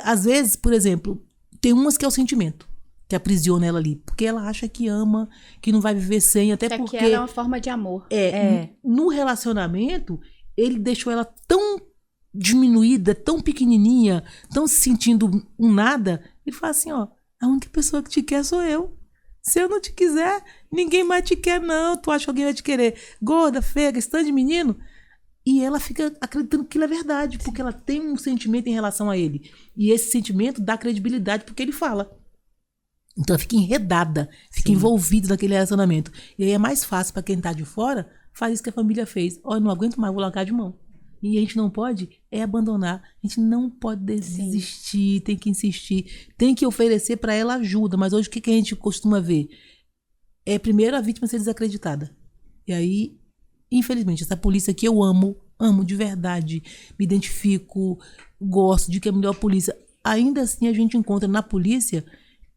às vezes, por exemplo, tem umas que é o sentimento que aprisiona ela ali, porque ela acha que ama, que não vai viver sem, até porque... ela é uma forma de amor. No relacionamento, ele deixou ela tão diminuída, tão pequenininha, tão se sentindo um nada, ele fala assim, ó, a única pessoa que te quer sou eu. Se eu não te quiser, ninguém mais te quer, não. Tu acha que alguém vai te querer? Gorda, feia, estando de menino? E ela fica acreditando que aquilo é verdade, porque ela tem um sentimento em relação a ele. E esse sentimento dá credibilidade porque ele fala. Então ela fica enredada, fica envolvida naquele relacionamento. E aí é mais fácil para quem tá de fora, faz isso que a família fez. Ó, eu não aguento mais, vou largar de mão. E a gente não pode abandonar. A gente não pode desistir, tem que insistir, tem que oferecer para ela ajuda. Mas hoje o que a gente costuma ver? Primeiro a vítima ser desacreditada. E aí, infelizmente, essa polícia que eu amo de verdade, me identifico, gosto de que é a melhor polícia. Ainda assim a gente encontra na polícia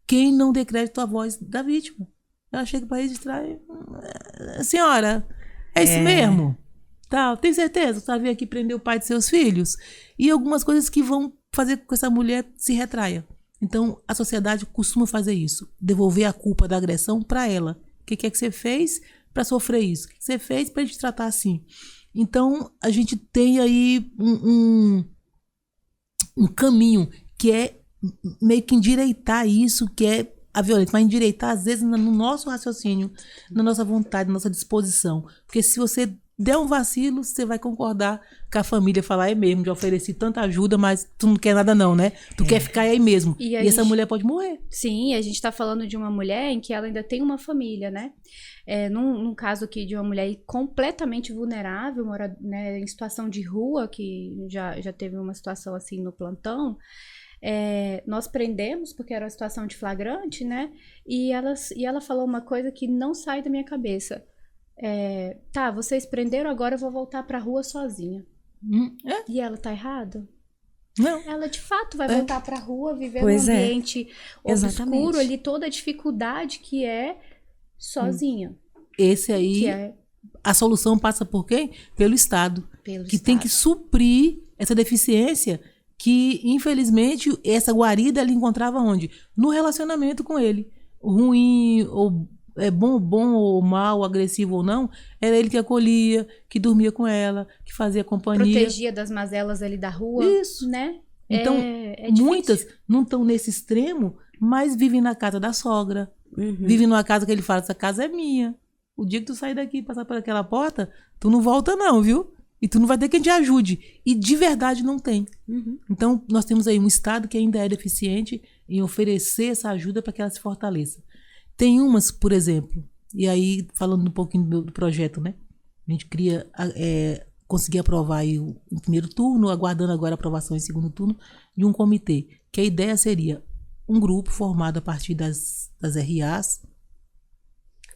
quem não dê crédito à voz da vítima. Ela chega para registrar e... Senhora, é isso mesmo? Tal, tem certeza? Você vai vir aqui prender o pai de seus filhos? E algumas coisas que vão fazer com que essa mulher se retraia. Então, a sociedade costuma fazer isso. Devolver a culpa da agressão para ela. O que é que você fez para sofrer isso? O que você fez para gente tratar assim? Então, a gente tem aí um caminho que é meio que endireitar isso, que é a violência, mas endireitar às vezes no nosso raciocínio, na nossa vontade, na nossa disposição. Porque se você der um vacilo, você vai concordar com a família, falar, é mesmo, já ofereci tanta ajuda, mas tu não quer nada não, né? Tu quer ficar aí mesmo. E essa mulher pode morrer. Sim, a gente tá falando de uma mulher em que ela ainda tem uma família, né? Num caso aqui de uma mulher completamente vulnerável, mora, né, em situação de rua, que já teve uma situação assim no plantão, nós prendemos, porque era uma situação de flagrante, né? E ela falou uma coisa que não sai da minha cabeça. Tá, vocês prenderam, agora eu vou voltar pra rua sozinha. E ela tá errada? Não. Ela de fato vai voltar pra rua, viver num ambiente obscuro ali, toda a dificuldade que é sozinha. Esse aí, a solução passa por quem? Pelo Estado. Que tem que suprir essa deficiência que, infelizmente, essa guarida ela encontrava onde? No relacionamento com ele. Ruim ou bom ou mal, agressivo ou não, era ele que acolhia, que dormia com ela, que fazia companhia. Protegia das mazelas ali da rua. Isso. Né? Então, muitas não estão nesse extremo, mas vivem na casa da sogra. Vivem numa casa que ele fala, essa casa é minha. O dia que tu sair daqui e passar por aquela porta, tu não volta não, viu? E tu não vai ter quem te ajude. E de verdade não tem. Então, nós temos aí um Estado que ainda é deficiente em oferecer essa ajuda para que ela se fortaleça. Tem umas, por exemplo, e aí falando um pouquinho do projeto, né? A gente queria conseguir aprovar aí o primeiro turno, aguardando agora a aprovação em segundo turno, de um comitê. Que a ideia seria um grupo formado a partir das RAs,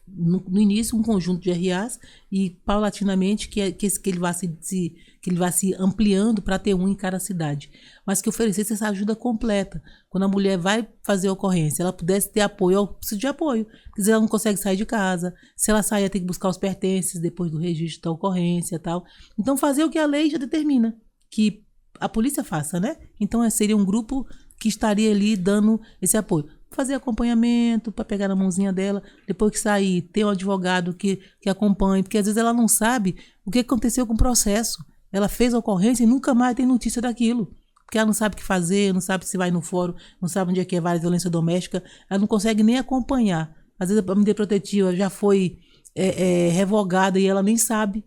no início um conjunto de RAs e paulatinamente que ele vá se ampliando para ter um em cada cidade, mas que oferecesse essa ajuda completa. Quando a mulher vai fazer a ocorrência, ela pudesse ter apoio, ela precisa de apoio. Quer dizer, ela não consegue sair de casa, se ela sair, ela tem que buscar os pertences depois do registro da ocorrência e tal. Então fazer o que a lei já determina, que a polícia faça, né? Então seria um grupo que estaria ali dando esse apoio. Fazer acompanhamento, para pegar na mãozinha dela, depois que sair, ter um advogado que acompanhe, porque às vezes ela não sabe o que aconteceu com o processo. Ela fez a ocorrência e nunca mais tem notícia daquilo, porque ela não sabe o que fazer, não sabe se vai no fórum, não sabe onde é que vale violência doméstica, ela não consegue nem acompanhar. Às vezes a medida protetiva já foi revogada e ela nem sabe.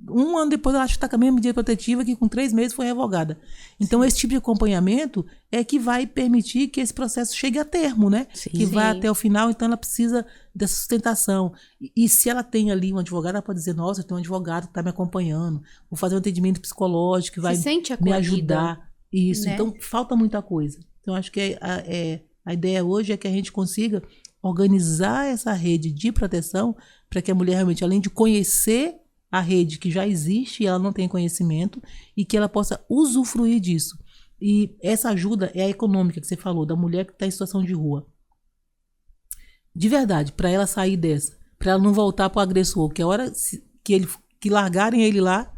Um ano depois ela acha que está com a mesma medida protetiva que com 3 meses foi revogada. Então esse tipo de acompanhamento é que vai permitir que esse processo chegue a termo, né? Que vá até o final, então ela precisa dessa sustentação. E se ela tem ali um advogado, ela pode dizer, nossa, eu tenho um advogado que está me acompanhando, vou fazer um atendimento psicológico que vai me ajudar. Isso, né? Então falta muita coisa. Então acho que a ideia hoje é que a gente consiga organizar essa rede de proteção para que a mulher realmente, além de conhecer a rede que já existe e ela não tem conhecimento, e que ela possa usufruir disso. E essa ajuda é a econômica que você falou, da mulher que está em situação de rua. De verdade, para ela sair dessa, para ela não voltar para o agressor, que a hora que largarem ele lá,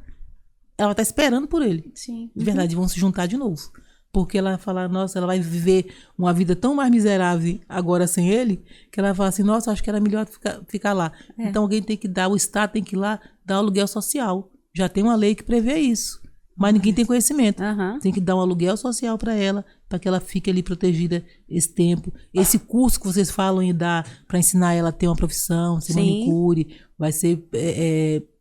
ela está esperando por ele. Sim. De verdade, vão se juntar de novo. Porque ela vai falar, nossa, ela vai viver uma vida tão mais miserável agora sem ele, que ela vai falar assim, nossa, acho que era melhor ficar lá. Então alguém tem que dar, o Estado tem que ir lá dar aluguel social. Já tem uma lei que prevê isso. Mas ninguém tem conhecimento. Tem que dar um aluguel social para ela, para que ela fique ali protegida esse tempo. Esse curso que vocês falam em dar para ensinar ela a ter uma profissão, ser manicure, vai ser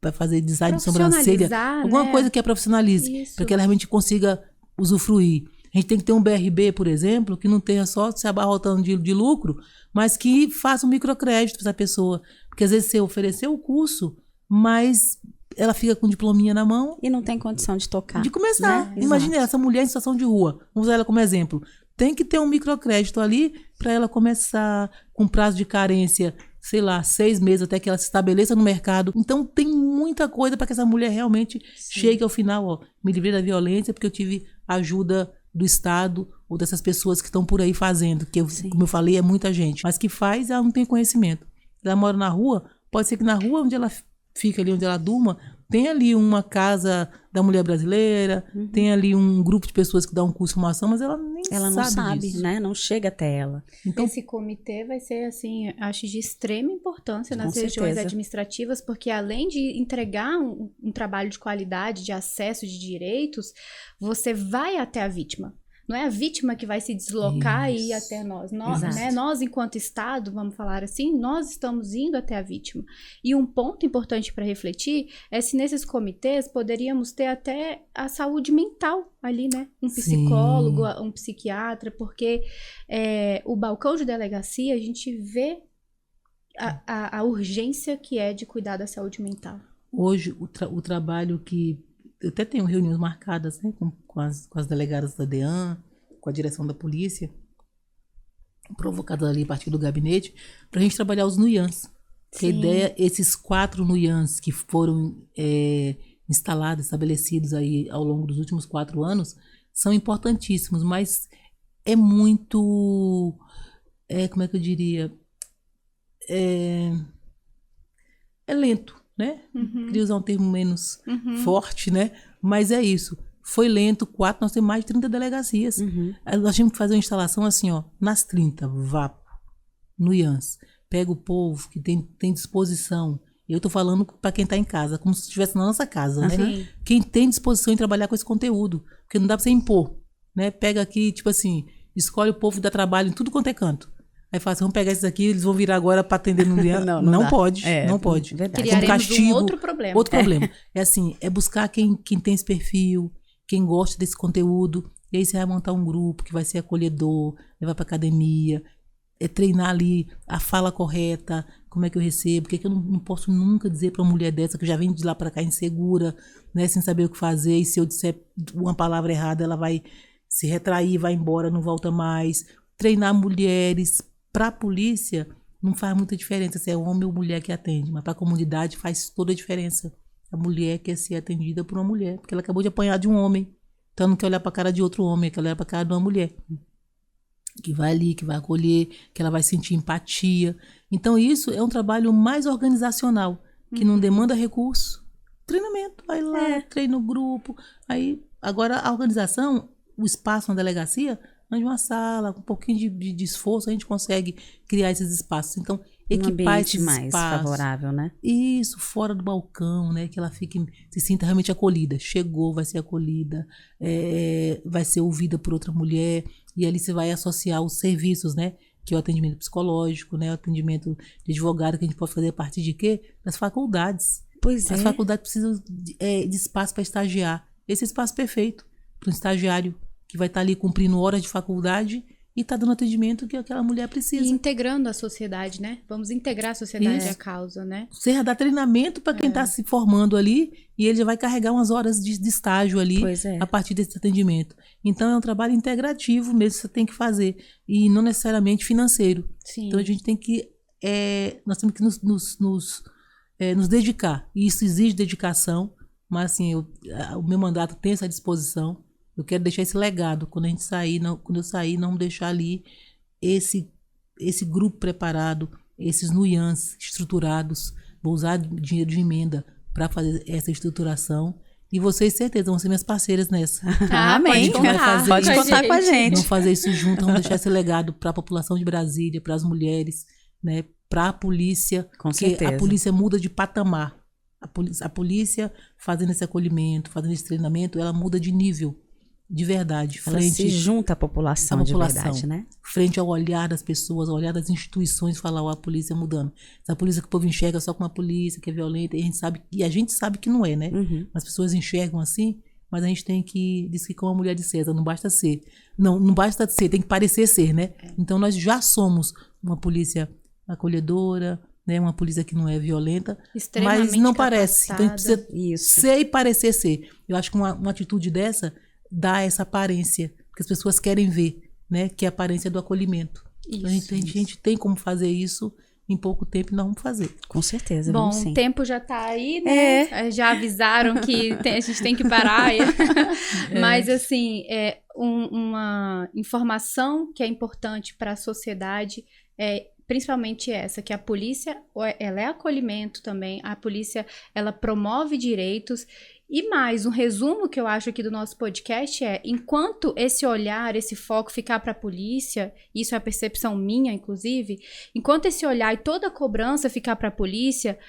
para fazer design de sobrancelha. Alguma coisa que a profissionalize, para que ela realmente consiga usufruir. A gente tem que ter um BRB, por exemplo, que não tenha só se abarrotando de lucro, mas que faça um microcrédito para essa pessoa. Porque às vezes você ofereceu o curso, mas ela fica com um diplominha na mão. E não tem condição de tocar. De começar. Né? Imagine essa mulher em situação de rua. Vamos usar ela como exemplo. Tem que ter um microcrédito ali para ela começar com prazo de carência, sei lá, 6 meses até que ela se estabeleça no mercado. Então tem muita coisa para que essa mulher realmente chegue ao final. Ó, me livrei da violência porque eu tive ajuda do Estado ou dessas pessoas que estão por aí fazendo, que, como eu falei, é muita gente, mas que faz, ela não tem conhecimento. Ela mora na rua, pode ser que na rua onde ela fica ali, onde ela durma, tem ali uma casa da mulher brasileira, tem ali um grupo de pessoas que dá um curso de formação, mas ela nem Ela não sabe, disso. né? Não chega até ela. Então, Esse comitê vai ser, assim, acho de extrema importância nas Com regiões certeza. administrativas, porque além de entregar um trabalho de qualidade, de acesso, de direitos, você vai até a vítima. Não é a vítima que vai se deslocar e ir até nós. Exato. Nós, enquanto Estado, vamos falar assim, nós estamos indo até a vítima. E um ponto importante para refletir é se nesses comitês poderíamos ter até a saúde mental ali, né? Um psicólogo, um psiquiatra, porque o balcão de delegacia, a gente vê a urgência que é de cuidar da saúde mental. hoje, o trabalho que... Eu até tenho reuniões marcadas, né, com as delegadas da DEAN, com a direção da polícia, provocadas ali a partir do gabinete, para a gente trabalhar os NUIANs. Que a ideia, esses 4 NUIANs que foram instalados, estabelecidos aí ao longo dos últimos 4 anos, são importantíssimos, mas é muito... como é que eu diria? É lento, né? Queria usar um termo menos forte, né? Mas é isso. Foi lento, 4, nós temos mais de 30 delegacias. Nós tínhamos que fazer uma instalação assim, ó, nas 30, vapo, no IANS. Pega o povo que tem disposição. Eu tô falando para quem tá em casa, como se estivesse na nossa casa, né? Quem tem disposição em trabalhar com esse conteúdo. Porque não dá para você impor, né? Pega aqui, tipo assim, escolhe o povo que dá trabalho em tudo quanto é canto. Aí fala assim, vamos pegar esses aqui, eles vão virar agora para atender no dia. Não pode, não pode. Criaremos castigo, outro problema. Outro problema. É assim, é buscar quem tem esse perfil, quem gosta desse conteúdo, e aí você vai montar um grupo que vai ser acolhedor, levar para academia, treinar ali a fala correta, como é que eu recebo, porque eu não posso nunca dizer para uma mulher dessa que já vem de lá para cá insegura, né, sem saber o que fazer, e se eu disser uma palavra errada, ela vai se retrair, vai embora, não volta mais. Treinar mulheres. Para a polícia, não faz muita diferença se é homem ou mulher que atende, mas para a comunidade faz toda a diferença. A mulher quer ser atendida por uma mulher, porque ela acabou de apanhar de um homem, então não quer olhar para a cara de outro homem, quer olhar para a cara de uma mulher. Que vai ali, que vai acolher, que ela vai sentir empatia. Então isso é um trabalho mais organizacional, que não demanda recurso. Treinamento, vai lá, treina o grupo. Aí, agora a organização, o espaço na delegacia... de uma sala, com um pouquinho de esforço, a gente consegue criar esses espaços. Então, equipar esses mais espaços. Favorável, né? Isso, fora do balcão, né? Que ela se sinta realmente acolhida. Chegou, vai ser acolhida, vai ser ouvida por outra mulher. E ali você vai associar os serviços, né? Que é o atendimento psicológico, né? O atendimento de advogado, que a gente pode fazer a partir de quê? Das faculdades. Pois As faculdades precisam de espaço para estagiar. Esse é o espaço perfeito para um estagiário que vai estar ali cumprindo horas de faculdade e está dando atendimento que aquela mulher precisa. E integrando a sociedade, né? Vamos integrar a sociedade à causa, né? Você já dá treinamento para quem está se formando ali e ele já vai carregar umas horas de estágio ali a partir desse atendimento. Então, é um trabalho integrativo mesmo que você tem que fazer e não necessariamente financeiro. Sim. Então, a gente tem que... nós temos que nos dedicar. E isso exige dedicação, mas assim, o meu mandato tem essa disposição. Eu quero deixar esse legado. Quando eu sair, não deixar ali esse grupo preparado, esses NUIANs estruturados. Vou usar dinheiro de emenda para fazer essa estruturação. E vocês, certeza, vão ser minhas parceiras nessa. Amém. Pode contar com a gente. Vamos fazer isso junto, vamos deixar esse legado para a população de Brasília, para as mulheres, né, para a polícia. Com certeza. A polícia muda de patamar. A polícia fazendo esse acolhimento, fazendo esse treinamento, ela muda de nível. De verdade. Ela se junta à população de verdade, né? Frente ao olhar das pessoas, ao olhar das instituições, falar, a polícia mudando. Essa polícia que o povo enxerga só como uma polícia que é violenta, e a gente sabe que não é, né? As pessoas enxergam assim, mas a gente tem que, diz que como a mulher de César, não basta ser. Não basta ser, tem que parecer ser, né? Então nós já somos uma polícia acolhedora, né? Uma polícia que não é violenta, mas não parece. Então a gente precisa ser e parecer ser. Eu acho que uma atitude dessa dá essa aparência, que as pessoas querem ver, né? Que é a aparência do acolhimento. Então, a gente tem como fazer isso em pouco tempo e nós vamos fazer. Com certeza, bom, vamos sim. O tempo já tá aí, né? Já avisaram que a gente tem que parar. Mas, assim, uma informação que é importante para a sociedade, principalmente essa, que a polícia, ela é acolhimento também, a polícia, ela promove direitos. E mais, um resumo que eu acho aqui do nosso podcast enquanto esse olhar, esse foco ficar para a polícia, isso é a percepção minha, inclusive, enquanto esse olhar e toda a cobrança ficar para a polícia,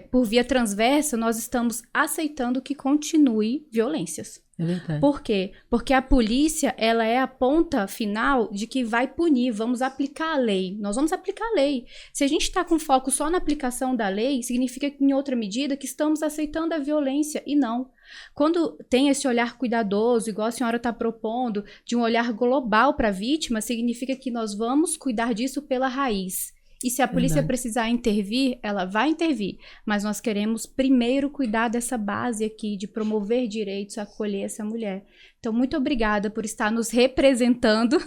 por via transversa, nós estamos aceitando que continue violências. É verdade. Por quê? Porque a polícia, ela é a ponta final de que vai punir, vamos aplicar a lei. Nós vamos aplicar a lei. Se a gente está com foco só na aplicação da lei, significa que, em outra medida, que estamos aceitando a violência, e não. Quando tem esse olhar cuidadoso, igual a senhora está propondo, de um olhar global para a vítima, significa que nós vamos cuidar disso pela raiz. E se a polícia precisar intervir, ela vai intervir. Mas nós queremos primeiro cuidar dessa base aqui, de promover direitos, acolher essa mulher. Então, muito obrigada por estar nos representando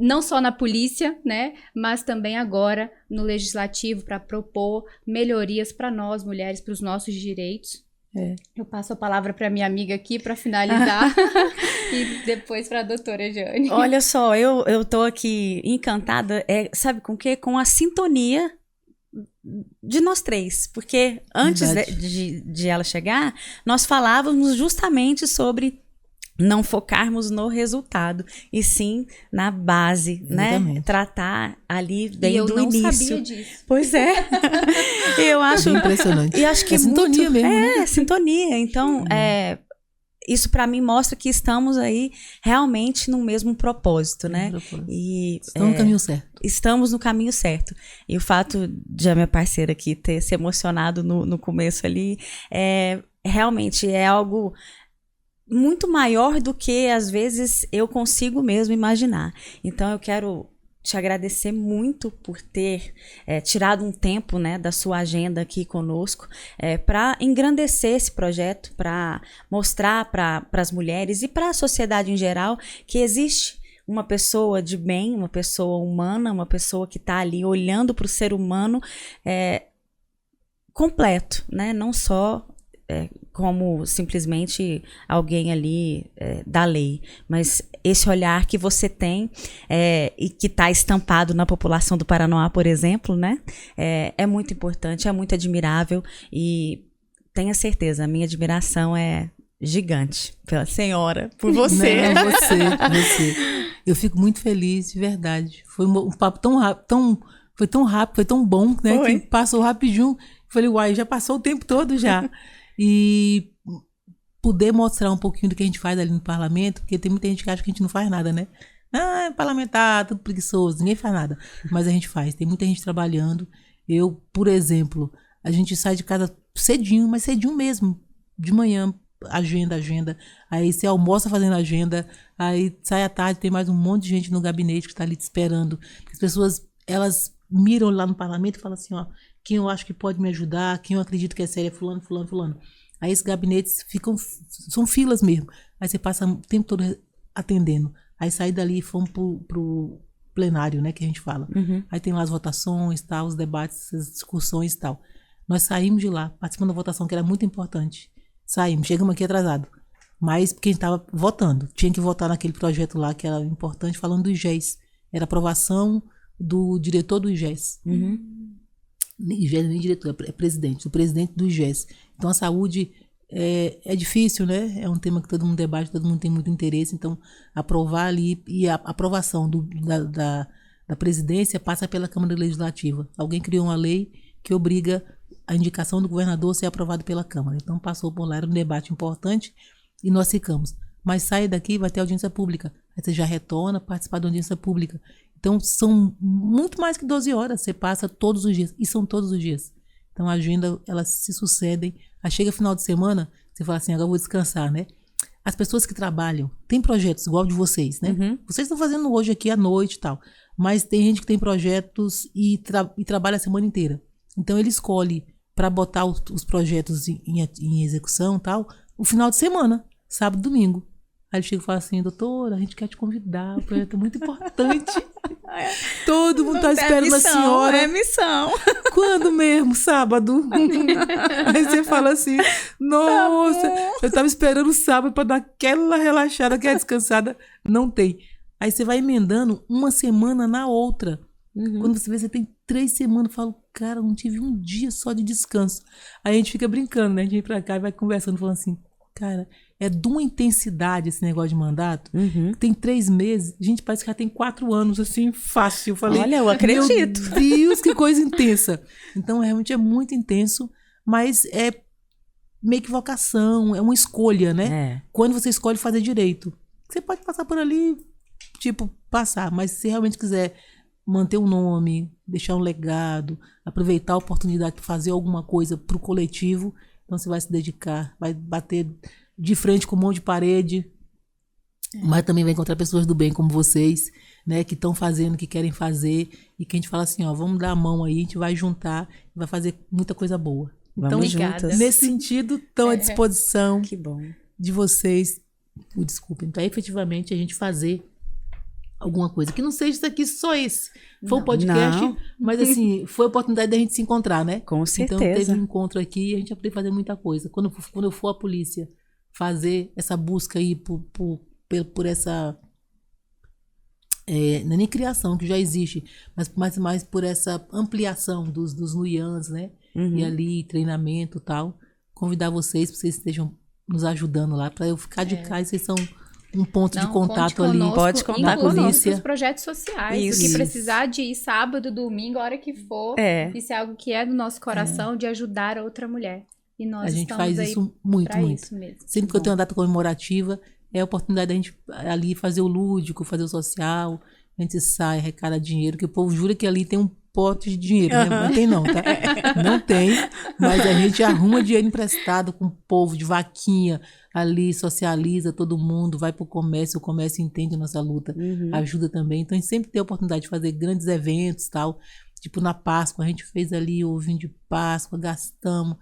não só na polícia, né, mas também agora no Legislativo, para propor melhorias para nós, mulheres, para os nossos direitos. Eu passo a palavra para minha amiga aqui para finalizar e depois para a doutora Jane. Olha só, eu tô aqui encantada, sabe com o quê? Com a sintonia de nós três, porque antes de ela chegar, nós falávamos justamente sobre não focarmos no resultado, e sim na base, né? Tratar ali bem do início. Eu não sabia disso. Pois é. Eu acho impressionante. E acho que é sintonia mesmo. É, sintonia. Então, isso para mim mostra que estamos aí realmente no mesmo propósito, né? E estamos no caminho certo. Estamos no caminho certo. E o fato de a minha parceira aqui ter se emocionado no começo ali, realmente é algo muito maior do que, às vezes, eu consigo mesmo imaginar. Então, eu quero te agradecer muito por ter tirado um tempo, né, da sua agenda aqui conosco, para engrandecer esse projeto, para mostrar para as mulheres e para a sociedade em geral que existe uma pessoa de bem, uma pessoa humana, uma pessoa que está ali olhando para o ser humano completo, né? Não só como simplesmente alguém ali da lei, mas esse olhar que você tem e que está estampado na população do Paranoá, por exemplo, né? É muito importante, é muito admirável, e tenha certeza, a minha admiração é gigante pela senhora, por você. Não, você. Eu fico muito feliz, de verdade. Foi um papo tão rápido, foi tão rápido, foi tão bom, né? Foi. Que passou rapidinho. Falei, uai, já passou o tempo todo já. E poder mostrar um pouquinho do que a gente faz ali no parlamento, porque tem muita gente que acha que a gente não faz nada, né? É parlamentar, tudo preguiçoso, ninguém faz nada. Mas a gente faz, tem muita gente trabalhando. Eu, por exemplo, a gente sai de casa cedinho, mas cedinho mesmo, de manhã, agenda. Aí você almoça fazendo agenda, aí sai à tarde, tem mais um monte de gente no gabinete que está ali te esperando. As pessoas, elas miram lá no parlamento e falam assim, ó, quem eu acho que pode me ajudar, quem eu acredito que é sério é fulano. Aí esses gabinetes são filas mesmo. Aí você passa o tempo todo atendendo. Aí sai dali e fomos pro plenário, né, que a gente fala. Uhum. Aí tem lá as votações, tal, os debates, as discussões e tal. Nós saímos de lá, participando da votação, que era muito importante. Saímos, chegamos aqui atrasado. Mas porque a gente estava votando. Tinha que votar naquele projeto lá, que era importante, falando do IGES. Era aprovação do diretor do IGES. Uhum. IGES nem diretor, é presidente, o presidente do IGES. Então a saúde é difícil, né? É um tema que todo mundo debate, todo mundo tem muito interesse. Então aprovar ali, e a aprovação da presidência passa pela Câmara Legislativa. Alguém criou uma lei que obriga a indicação do governador a ser aprovado pela Câmara. Então passou por lá, era um debate importante e nós ficamos. Mas sai daqui, vai ter audiência pública. Aí você já retorna participar da audiência pública. Então, são muito mais que 12 horas. Você passa todos os dias. E são todos os dias. Então, a agenda, elas se sucedem. Aí chega final de semana, você fala assim, agora eu vou descansar, né? As pessoas que trabalham, tem projetos igual de vocês, né? Uhum. Vocês estão fazendo hoje aqui à noite e tal. Mas tem gente que tem projetos e trabalha a semana inteira. Então, ele escolhe para botar os projetos em execução e tal, o final de semana, sábado e domingo. Aí ele chega e fala assim, doutora, a gente quer te convidar, o projeto é muito importante. Todo mundo tá esperando a senhora. É missão. Quando mesmo? Sábado. Aí você fala assim, nossa, eu tava esperando sábado pra dar aquela relaxada, aquela descansada. Não tem. Aí você vai emendando uma semana na outra. Quando você vê, você tem 3 semanas, eu falo, cara, não tive um dia só de descanso. Aí a gente fica brincando, né? A gente vem pra cá e vai conversando, falando assim, cara, é de uma intensidade esse negócio de mandato. Tem 3 meses, a gente parece que já tem 4 anos, assim, fácil. Eu falei, olha, eu acredito. Meu Deus, que coisa intensa. Então, realmente é muito intenso, mas é meio que vocação, é uma escolha, né? É. Quando você escolhe fazer direito. Você pode passar por ali, tipo, passar, mas se realmente quiser manter um nome, deixar um legado, aproveitar a oportunidade para fazer alguma coisa para o coletivo, então você vai se dedicar, vai bater de frente com um monte de parede, mas também vai encontrar pessoas do bem como vocês, né, que estão fazendo, que querem fazer, e que a gente fala assim, ó, vamos dar a mão aí, a gente vai juntar, vai fazer muita coisa boa. Então, Vamos juntas. nesse sentido, estão à disposição Que bom. de vocês, desculpem, para efetivamente a gente fazer alguma coisa, que não seja isso aqui só esse. Foi um podcast, não. mas assim, foi a oportunidade da gente se encontrar, né? Com certeza. Então teve um encontro aqui e a gente vai poder fazer muita coisa. Quando eu for à polícia fazer essa busca aí por essa... não é nem criação, que já existe, mas mais por essa ampliação dos NUIANs, né? E ali, treinamento e tal. Convidar vocês, para vocês estejam nos ajudando lá, para eu ficar de cá e vocês são um ponto de contato ali. Pode contar conosco polícia. os projetos sociais. Isso. O que precisar de ir sábado, domingo, a hora que for. Isso é algo que é do nosso coração, de ajudar a outra mulher. E nós A gente estamos faz aí isso muito, pra muito. isso mesmo. Sempre que eu tenho uma data comemorativa, é a oportunidade da gente ali fazer o lúdico, fazer o social. A gente sai, arrecada dinheiro, que o povo jura que ali tem um pote de dinheiro, né? Não tem não, tá? Não tem, mas a gente arruma dinheiro emprestado com o povo de vaquinha ali, socializa todo mundo, vai pro comércio, o comércio entende a nossa luta, ajuda também. Então a gente sempre tem a oportunidade de fazer grandes eventos, tal. Tipo na Páscoa, a gente fez ali o ovinho de Páscoa, gastamos,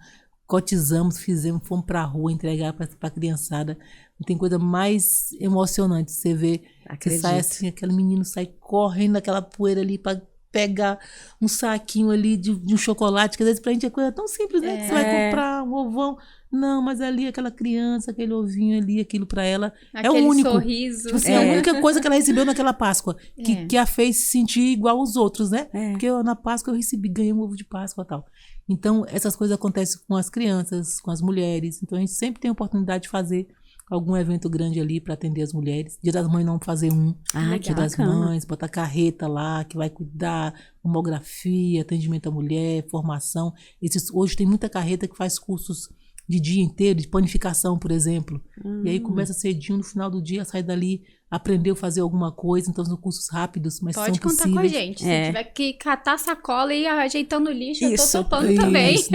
cotizamos, fizemos, fomos pra rua entregar pra criançada. Não tem coisa mais emocionante, você vê, você sai assim, aquele menino sai correndo naquela poeira ali pra pegar um saquinho ali de um chocolate, que às vezes pra gente é coisa tão simples, né? Que você vai comprar um ovão. Não, mas ali aquela criança, aquele ovinho ali, aquilo pra ela Aquele é o único. Sorriso. Tipo assim, é a única coisa que ela recebeu naquela Páscoa, que a fez se sentir igual aos outros, né? Porque na Páscoa eu ganhei um ovo de Páscoa e tal. Então, essas coisas acontecem com as crianças, com as mulheres. Então, a gente sempre tem a oportunidade de fazer algum evento grande ali para atender as mulheres. Dia das Mães não fazer Dia das Mães, botar carreta lá, que vai cuidar, mamografia, atendimento à mulher, formação. Hoje tem muita carreta que faz cursos de dia inteiro, de panificação, por exemplo. E aí começa cedinho, no final do dia, sai dali, aprendeu a fazer alguma coisa, então são cursos rápidos, mas Pode são possíveis. contar com a gente. Se tiver que catar sacola e ir ajeitando lixo, eu tô topando também. Isso,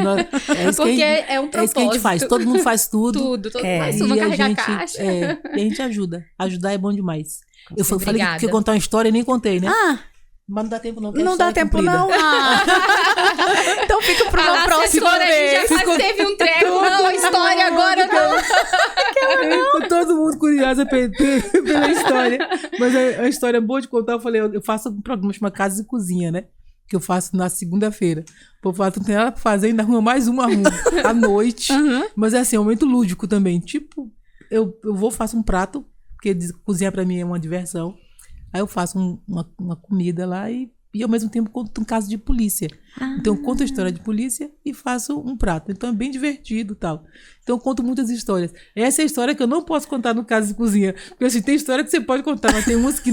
porque é um propósito. É isso que a gente faz, todo mundo faz tudo. Todo mundo faz tudo, carrega a caixa. E a gente ajuda. Ajudar é bom demais. Eu falei que ia contar uma história e nem contei, né? Mas não dá tempo não. Não dá tempo não. Então fica pro meu próximo vez. Já quase teve um treco. Não, história agora não. Todo mundo curioso pela história. Mas a história é boa de contar. Eu falei, eu faço um programa chamado Casa e Cozinha, né? Que eu faço na segunda-feira. O povo não tem nada pra fazer, ainda arruma mais uma à noite. Mas é assim, é um momento lúdico também. Tipo, eu faço um prato, porque cozinhar pra mim é uma diversão. Aí eu faço uma comida lá e ao mesmo tempo conto um caso de polícia. Então eu conto a história de polícia e faço um prato. Então é bem divertido e tal. Então eu conto muitas histórias. Essa é a história que eu não posso contar no Casa de Cozinha. Porque assim, tem história que você pode contar, mas tem umas que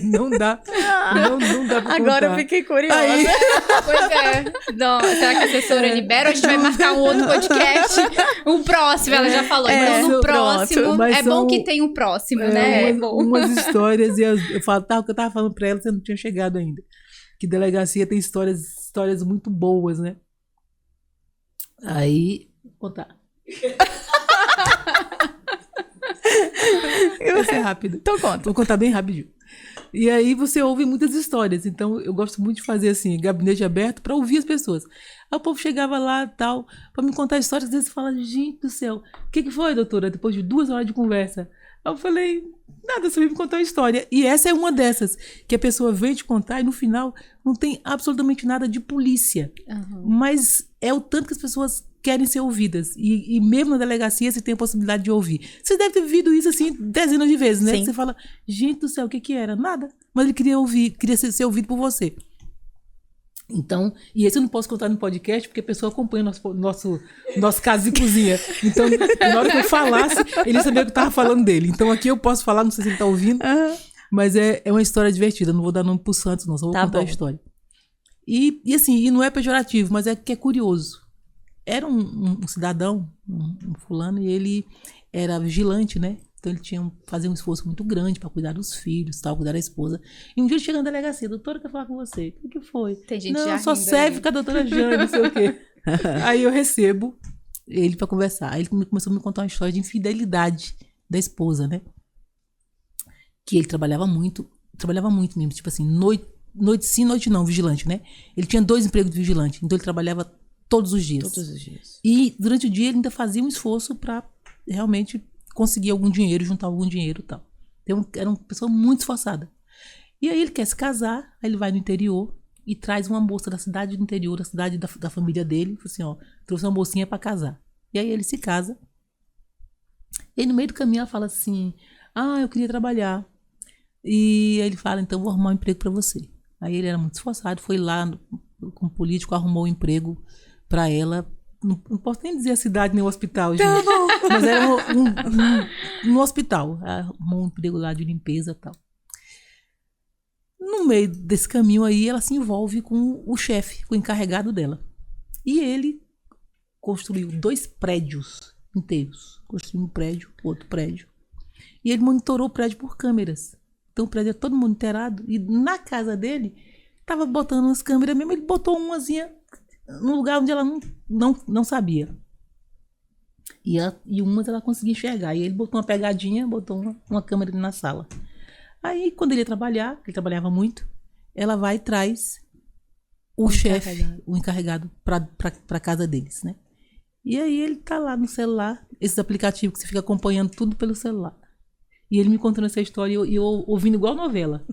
não dá. Não dá pra contar. Agora eu fiquei curiosa. Aí... Pois é. Não, será que a assessora libera ou a gente vai marcar um outro podcast? Um próximo, ela já falou. Então no próximo, é bom que tem um próximo, né? Umas histórias, e eu falo, o que eu tava falando pra ela, você não tinha chegado ainda. Que delegacia tem histórias muito boas, né? Aí, vou contar. Vai ser rápido. Então conta. Vou contar bem rapidinho. E aí você ouve muitas histórias. Então eu gosto muito de fazer assim, gabinete aberto para ouvir as pessoas. Aí o povo chegava lá tal, para me contar histórias, às vezes você fala, gente do céu, o que foi, doutora? Depois de 2 horas de conversa. Eu falei, nada, você veio me contar uma história. E essa é uma dessas, que a pessoa vem te contar e no final não tem absolutamente nada de polícia. Mas é o tanto que as pessoas querem ser ouvidas. E mesmo na delegacia você tem a possibilidade de ouvir. Você deve ter vivido isso assim dezenas de vezes, né? Sim. Você fala, gente do céu, o que era? Nada. Mas ele queria ouvir, queria ser ouvido por você. Então, e esse eu não posso contar no podcast, porque a pessoa acompanha nosso caso de cozinha. Então, na hora que eu falasse, ele sabia que eu estava falando dele. Então, aqui eu posso falar, não sei se ele está ouvindo, mas é uma história divertida. Não vou dar nome pro Santos, não, só vou contar a história. E assim, e não é pejorativo, mas é que é curioso. Era um cidadão, um fulano, e ele era vigilante, né? Então ele fazia um esforço muito grande para cuidar dos filhos, tal, cuidar da esposa. E um dia ele chega na delegacia, doutora, quer falar com você. O que foi? Tem gente não, já só rindo serve aí. com a doutora Jane, não sei o quê. Aí eu recebo ele para conversar. Aí ele começou a me contar uma história de infidelidade da esposa, né? Que ele trabalhava muito mesmo, tipo assim, noite sim, noite não, vigilante, né? Ele tinha 2 empregos de vigilante, então ele trabalhava todos os dias. Todos os dias. E durante o dia ele ainda fazia um esforço para realmente conseguir algum dinheiro, juntar algum dinheiro e tal. Então, era uma pessoa muito esforçada. E aí ele quer se casar, aí ele vai no interior e traz uma moça da cidade do interior, da cidade da família dele, assim, ó, trouxe uma mocinha para casar. E aí ele se casa. E aí no meio do caminho ela fala assim, eu queria trabalhar. E aí ele fala, então vou arrumar um emprego para você. Aí ele era muito esforçado, foi lá com um político, arrumou um emprego para ela. Não posso nem dizer a cidade nem o hospital, gente. Mas era no hospital. Arrumou um emprego lá de limpeza e tal. No meio desse caminho aí, ela se envolve com o chefe, com o encarregado dela. E ele construiu 2 prédios inteiros. Construiu um prédio, outro prédio. E ele monitorou o prédio por câmeras. Então o prédio é todo monitoreado. E na casa dele, estava botando umas câmeras mesmo. Ele botou umazinha num lugar onde ela não sabia. E umas ela conseguia enxergar. E ele botou uma pegadinha, botou uma câmera na sala. Aí, quando ele ia trabalhar, ele trabalhava muito, ela vai e traz o chefe, o encarregado, para casa deles, né? E aí ele tá lá no celular, esses aplicativos que você fica acompanhando tudo pelo celular. E ele me contando essa história e eu ouvindo igual novela.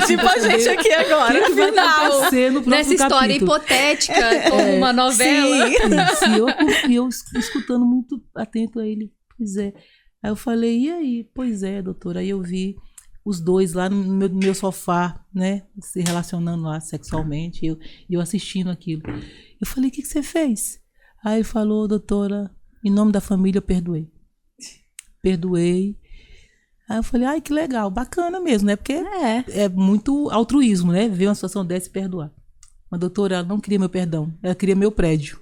Tipo a gente aqui agora. O que vai acontecer no próximo Nessa história capítulo? hipotética, como uma novela. Isso, e eu escutando muito atento a ele. Pois é. Aí eu falei, e aí? Pois é, doutora. Aí eu vi os 2 lá no meu sofá, né? Se relacionando lá sexualmente. E eu assistindo aquilo. Eu falei, o que você fez? Aí ele falou, doutora, em nome da família eu perdoei. Perdoei. Aí eu falei, ai, que legal, bacana mesmo, né? Porque é muito altruísmo, né? Ver uma situação dessa e perdoar. Mas, doutora, ela não queria meu perdão, ela queria meu prédio.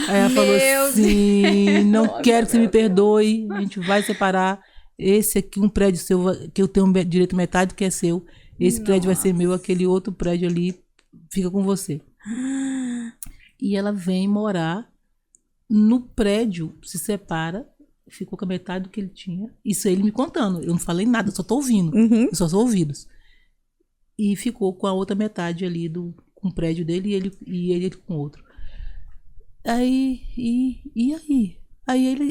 Aí ela falou assim, não quero que você me perdoe, a gente vai separar. Esse aqui, um prédio seu, que eu tenho direito metade que é seu. Esse prédio vai ser meu, aquele outro prédio ali fica com você. E ela vem morar no prédio, se separa, ficou com a metade do que ele tinha. Isso é ele me contando. Eu não falei nada, eu só tô ouvindo. Eu só sou ouvidos. E ficou com a outra metade ali com o prédio dele e ele com o outro. Aí,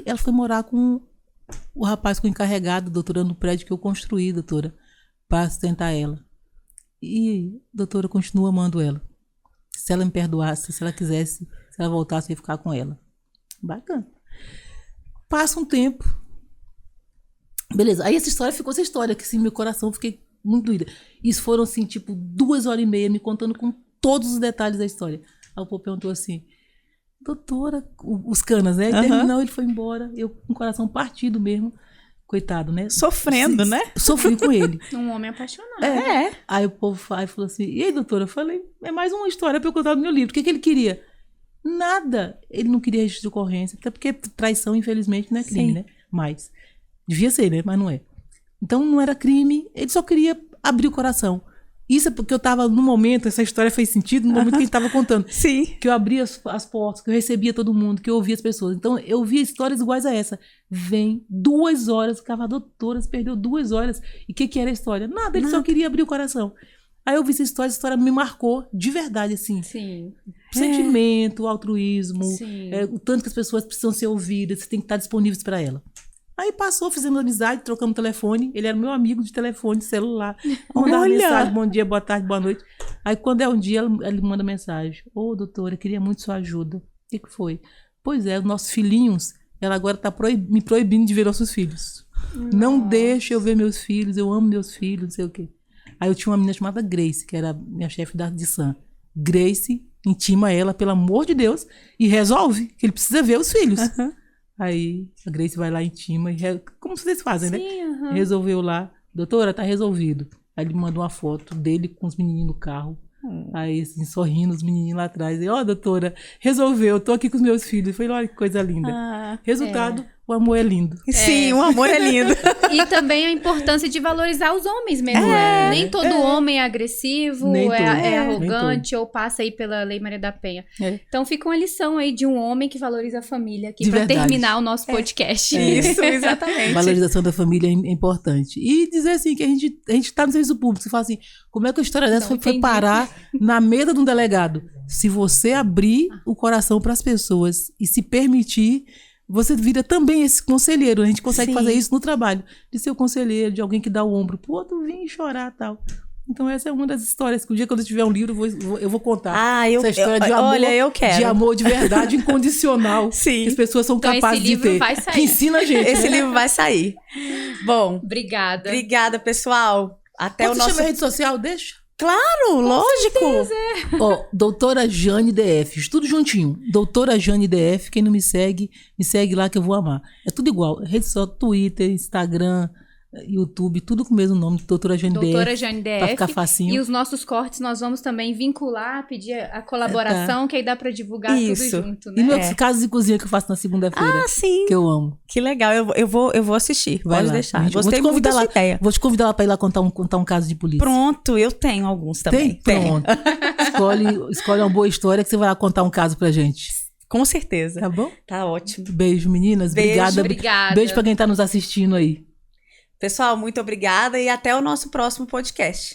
ela foi morar com o rapaz, com o encarregado, doutora, no prédio que eu construí, doutora, para sustentar ela. E a doutora continua amando ela. Se ela me perdoasse, se ela quisesse, se ela voltasse, eu ia ficar com ela. Bacana. Passa um tempo. Beleza. Aí essa história ficou essa história, que assim, meu coração, fiquei muito doída. Isso foram, assim, tipo, 2h30 me contando com todos os detalhes da história. Aí o povo perguntou assim, doutora, os canas, né? Terminou, ele foi embora. Eu com o coração partido mesmo. Coitado, né? Sofrendo, né? Sofri com ele. Um homem apaixonado. Aí o povo falou assim, e aí, doutora? Eu falei, é mais uma história pra eu contar no meu livro. O que ele queria? Nada. Ele não queria registro de ocorrência, até porque traição, infelizmente, não é crime, né? Mas devia ser, né? Mas não é. Então não era crime, ele só queria abrir o coração. Isso é porque eu estava no momento, essa história fez sentido no momento que a gente estava contando. Sim. Que eu abria as portas, que eu recebia todo mundo, que eu ouvia as pessoas. Então eu via histórias iguais a essa. Vem 2 horas, ficava doutora, perdeu 2 horas. E o que era a história? Nada, ele só queria abrir o coração. Aí eu vi essa história me marcou de verdade, assim. Sim. Sentimento, altruísmo, Sim. O tanto que as pessoas precisam ser ouvidas, você tem que estar disponíveis para ela. Aí passou, fizemos amizade, trocamos telefone. Ele era meu amigo de telefone, de celular. Mandava mensagem, bom dia, boa tarde, boa noite. Aí quando é um dia, ele manda mensagem. Ô, doutora, eu queria muito sua ajuda. O que foi? Pois é, os nossos filhinhos, ela agora está me proibindo de ver nossos filhos. Nossa. Não deixa eu ver meus filhos, eu amo meus filhos, não sei o quê. Aí eu tinha uma menina chamada Grace, que era minha chefe de SAM. Grace intima ela, pelo amor de Deus, e resolve que ele precisa ver os filhos. Uhum. Aí a Grace vai lá, intima, como vocês fazem, né? Uhum. Resolveu lá. Doutora, tá resolvido. Aí ele mandou uma foto dele com os menininhos no carro. Aí, assim, sorrindo, os menininhos lá atrás. E, doutora, resolveu, eu tô aqui com os meus filhos. Eu falei, olha que coisa linda. Resultado, o amor é lindo. Sim, o amor é lindo. E também a importância de valorizar os homens mesmo. Nem todo homem é agressivo, é arrogante ou passa aí pela Lei Maria da Penha. Então fica uma lição aí de um homem que valoriza a família aqui para terminar o nosso podcast. Isso, exatamente. Valorização da família é importante. E dizer assim, que a gente tá no serviço público, você fala assim, como é que a história dessa foi parar na mesa de um delegado? Se você abrir o coração para as pessoas e se permitir, você vira também esse conselheiro. A gente consegue fazer isso no trabalho. De ser o conselheiro, de alguém que dá o ombro pro outro vir chorar e tal. Então essa é uma das histórias que um dia quando eu tiver um livro eu vou contar. Essa história de amor, olha, eu quero. De amor de verdade incondicional. Sim. Que as pessoas são capazes de ter. Vai sair. Que ensina a gente. Esse livro vai sair. Bom. Obrigada, pessoal. Até o nosso... Você chama a rede social? Deixa. Claro, lógico. Doutora Jane DF, tudo juntinho. Doutora Jane DF, quem não me segue lá que eu vou amar. É tudo igual, rede social, Twitter, Instagram, YouTube, tudo com o mesmo nome, Doutora Jane DF. Doutora Jane DF. Pra ficar facinho. E os nossos cortes nós vamos também vincular, pedir a colaboração, que aí dá pra divulgar tudo junto, né? E meus casos de cozinha que eu faço na segunda-feira. Sim. Que eu amo. Que legal, eu vou assistir. Pode deixar. Gostei muito dessa ideia. Vou te convidar lá pra ir lá contar um caso de polícia. Pronto, eu tenho alguns também. Pronto. Escolhe uma boa história que você vai lá contar um caso pra gente. Com certeza. Tá bom? Tá ótimo. Beijo, meninas. Obrigada. Beijo pra quem tá nos assistindo aí. Pessoal, muito obrigada e até o nosso próximo podcast.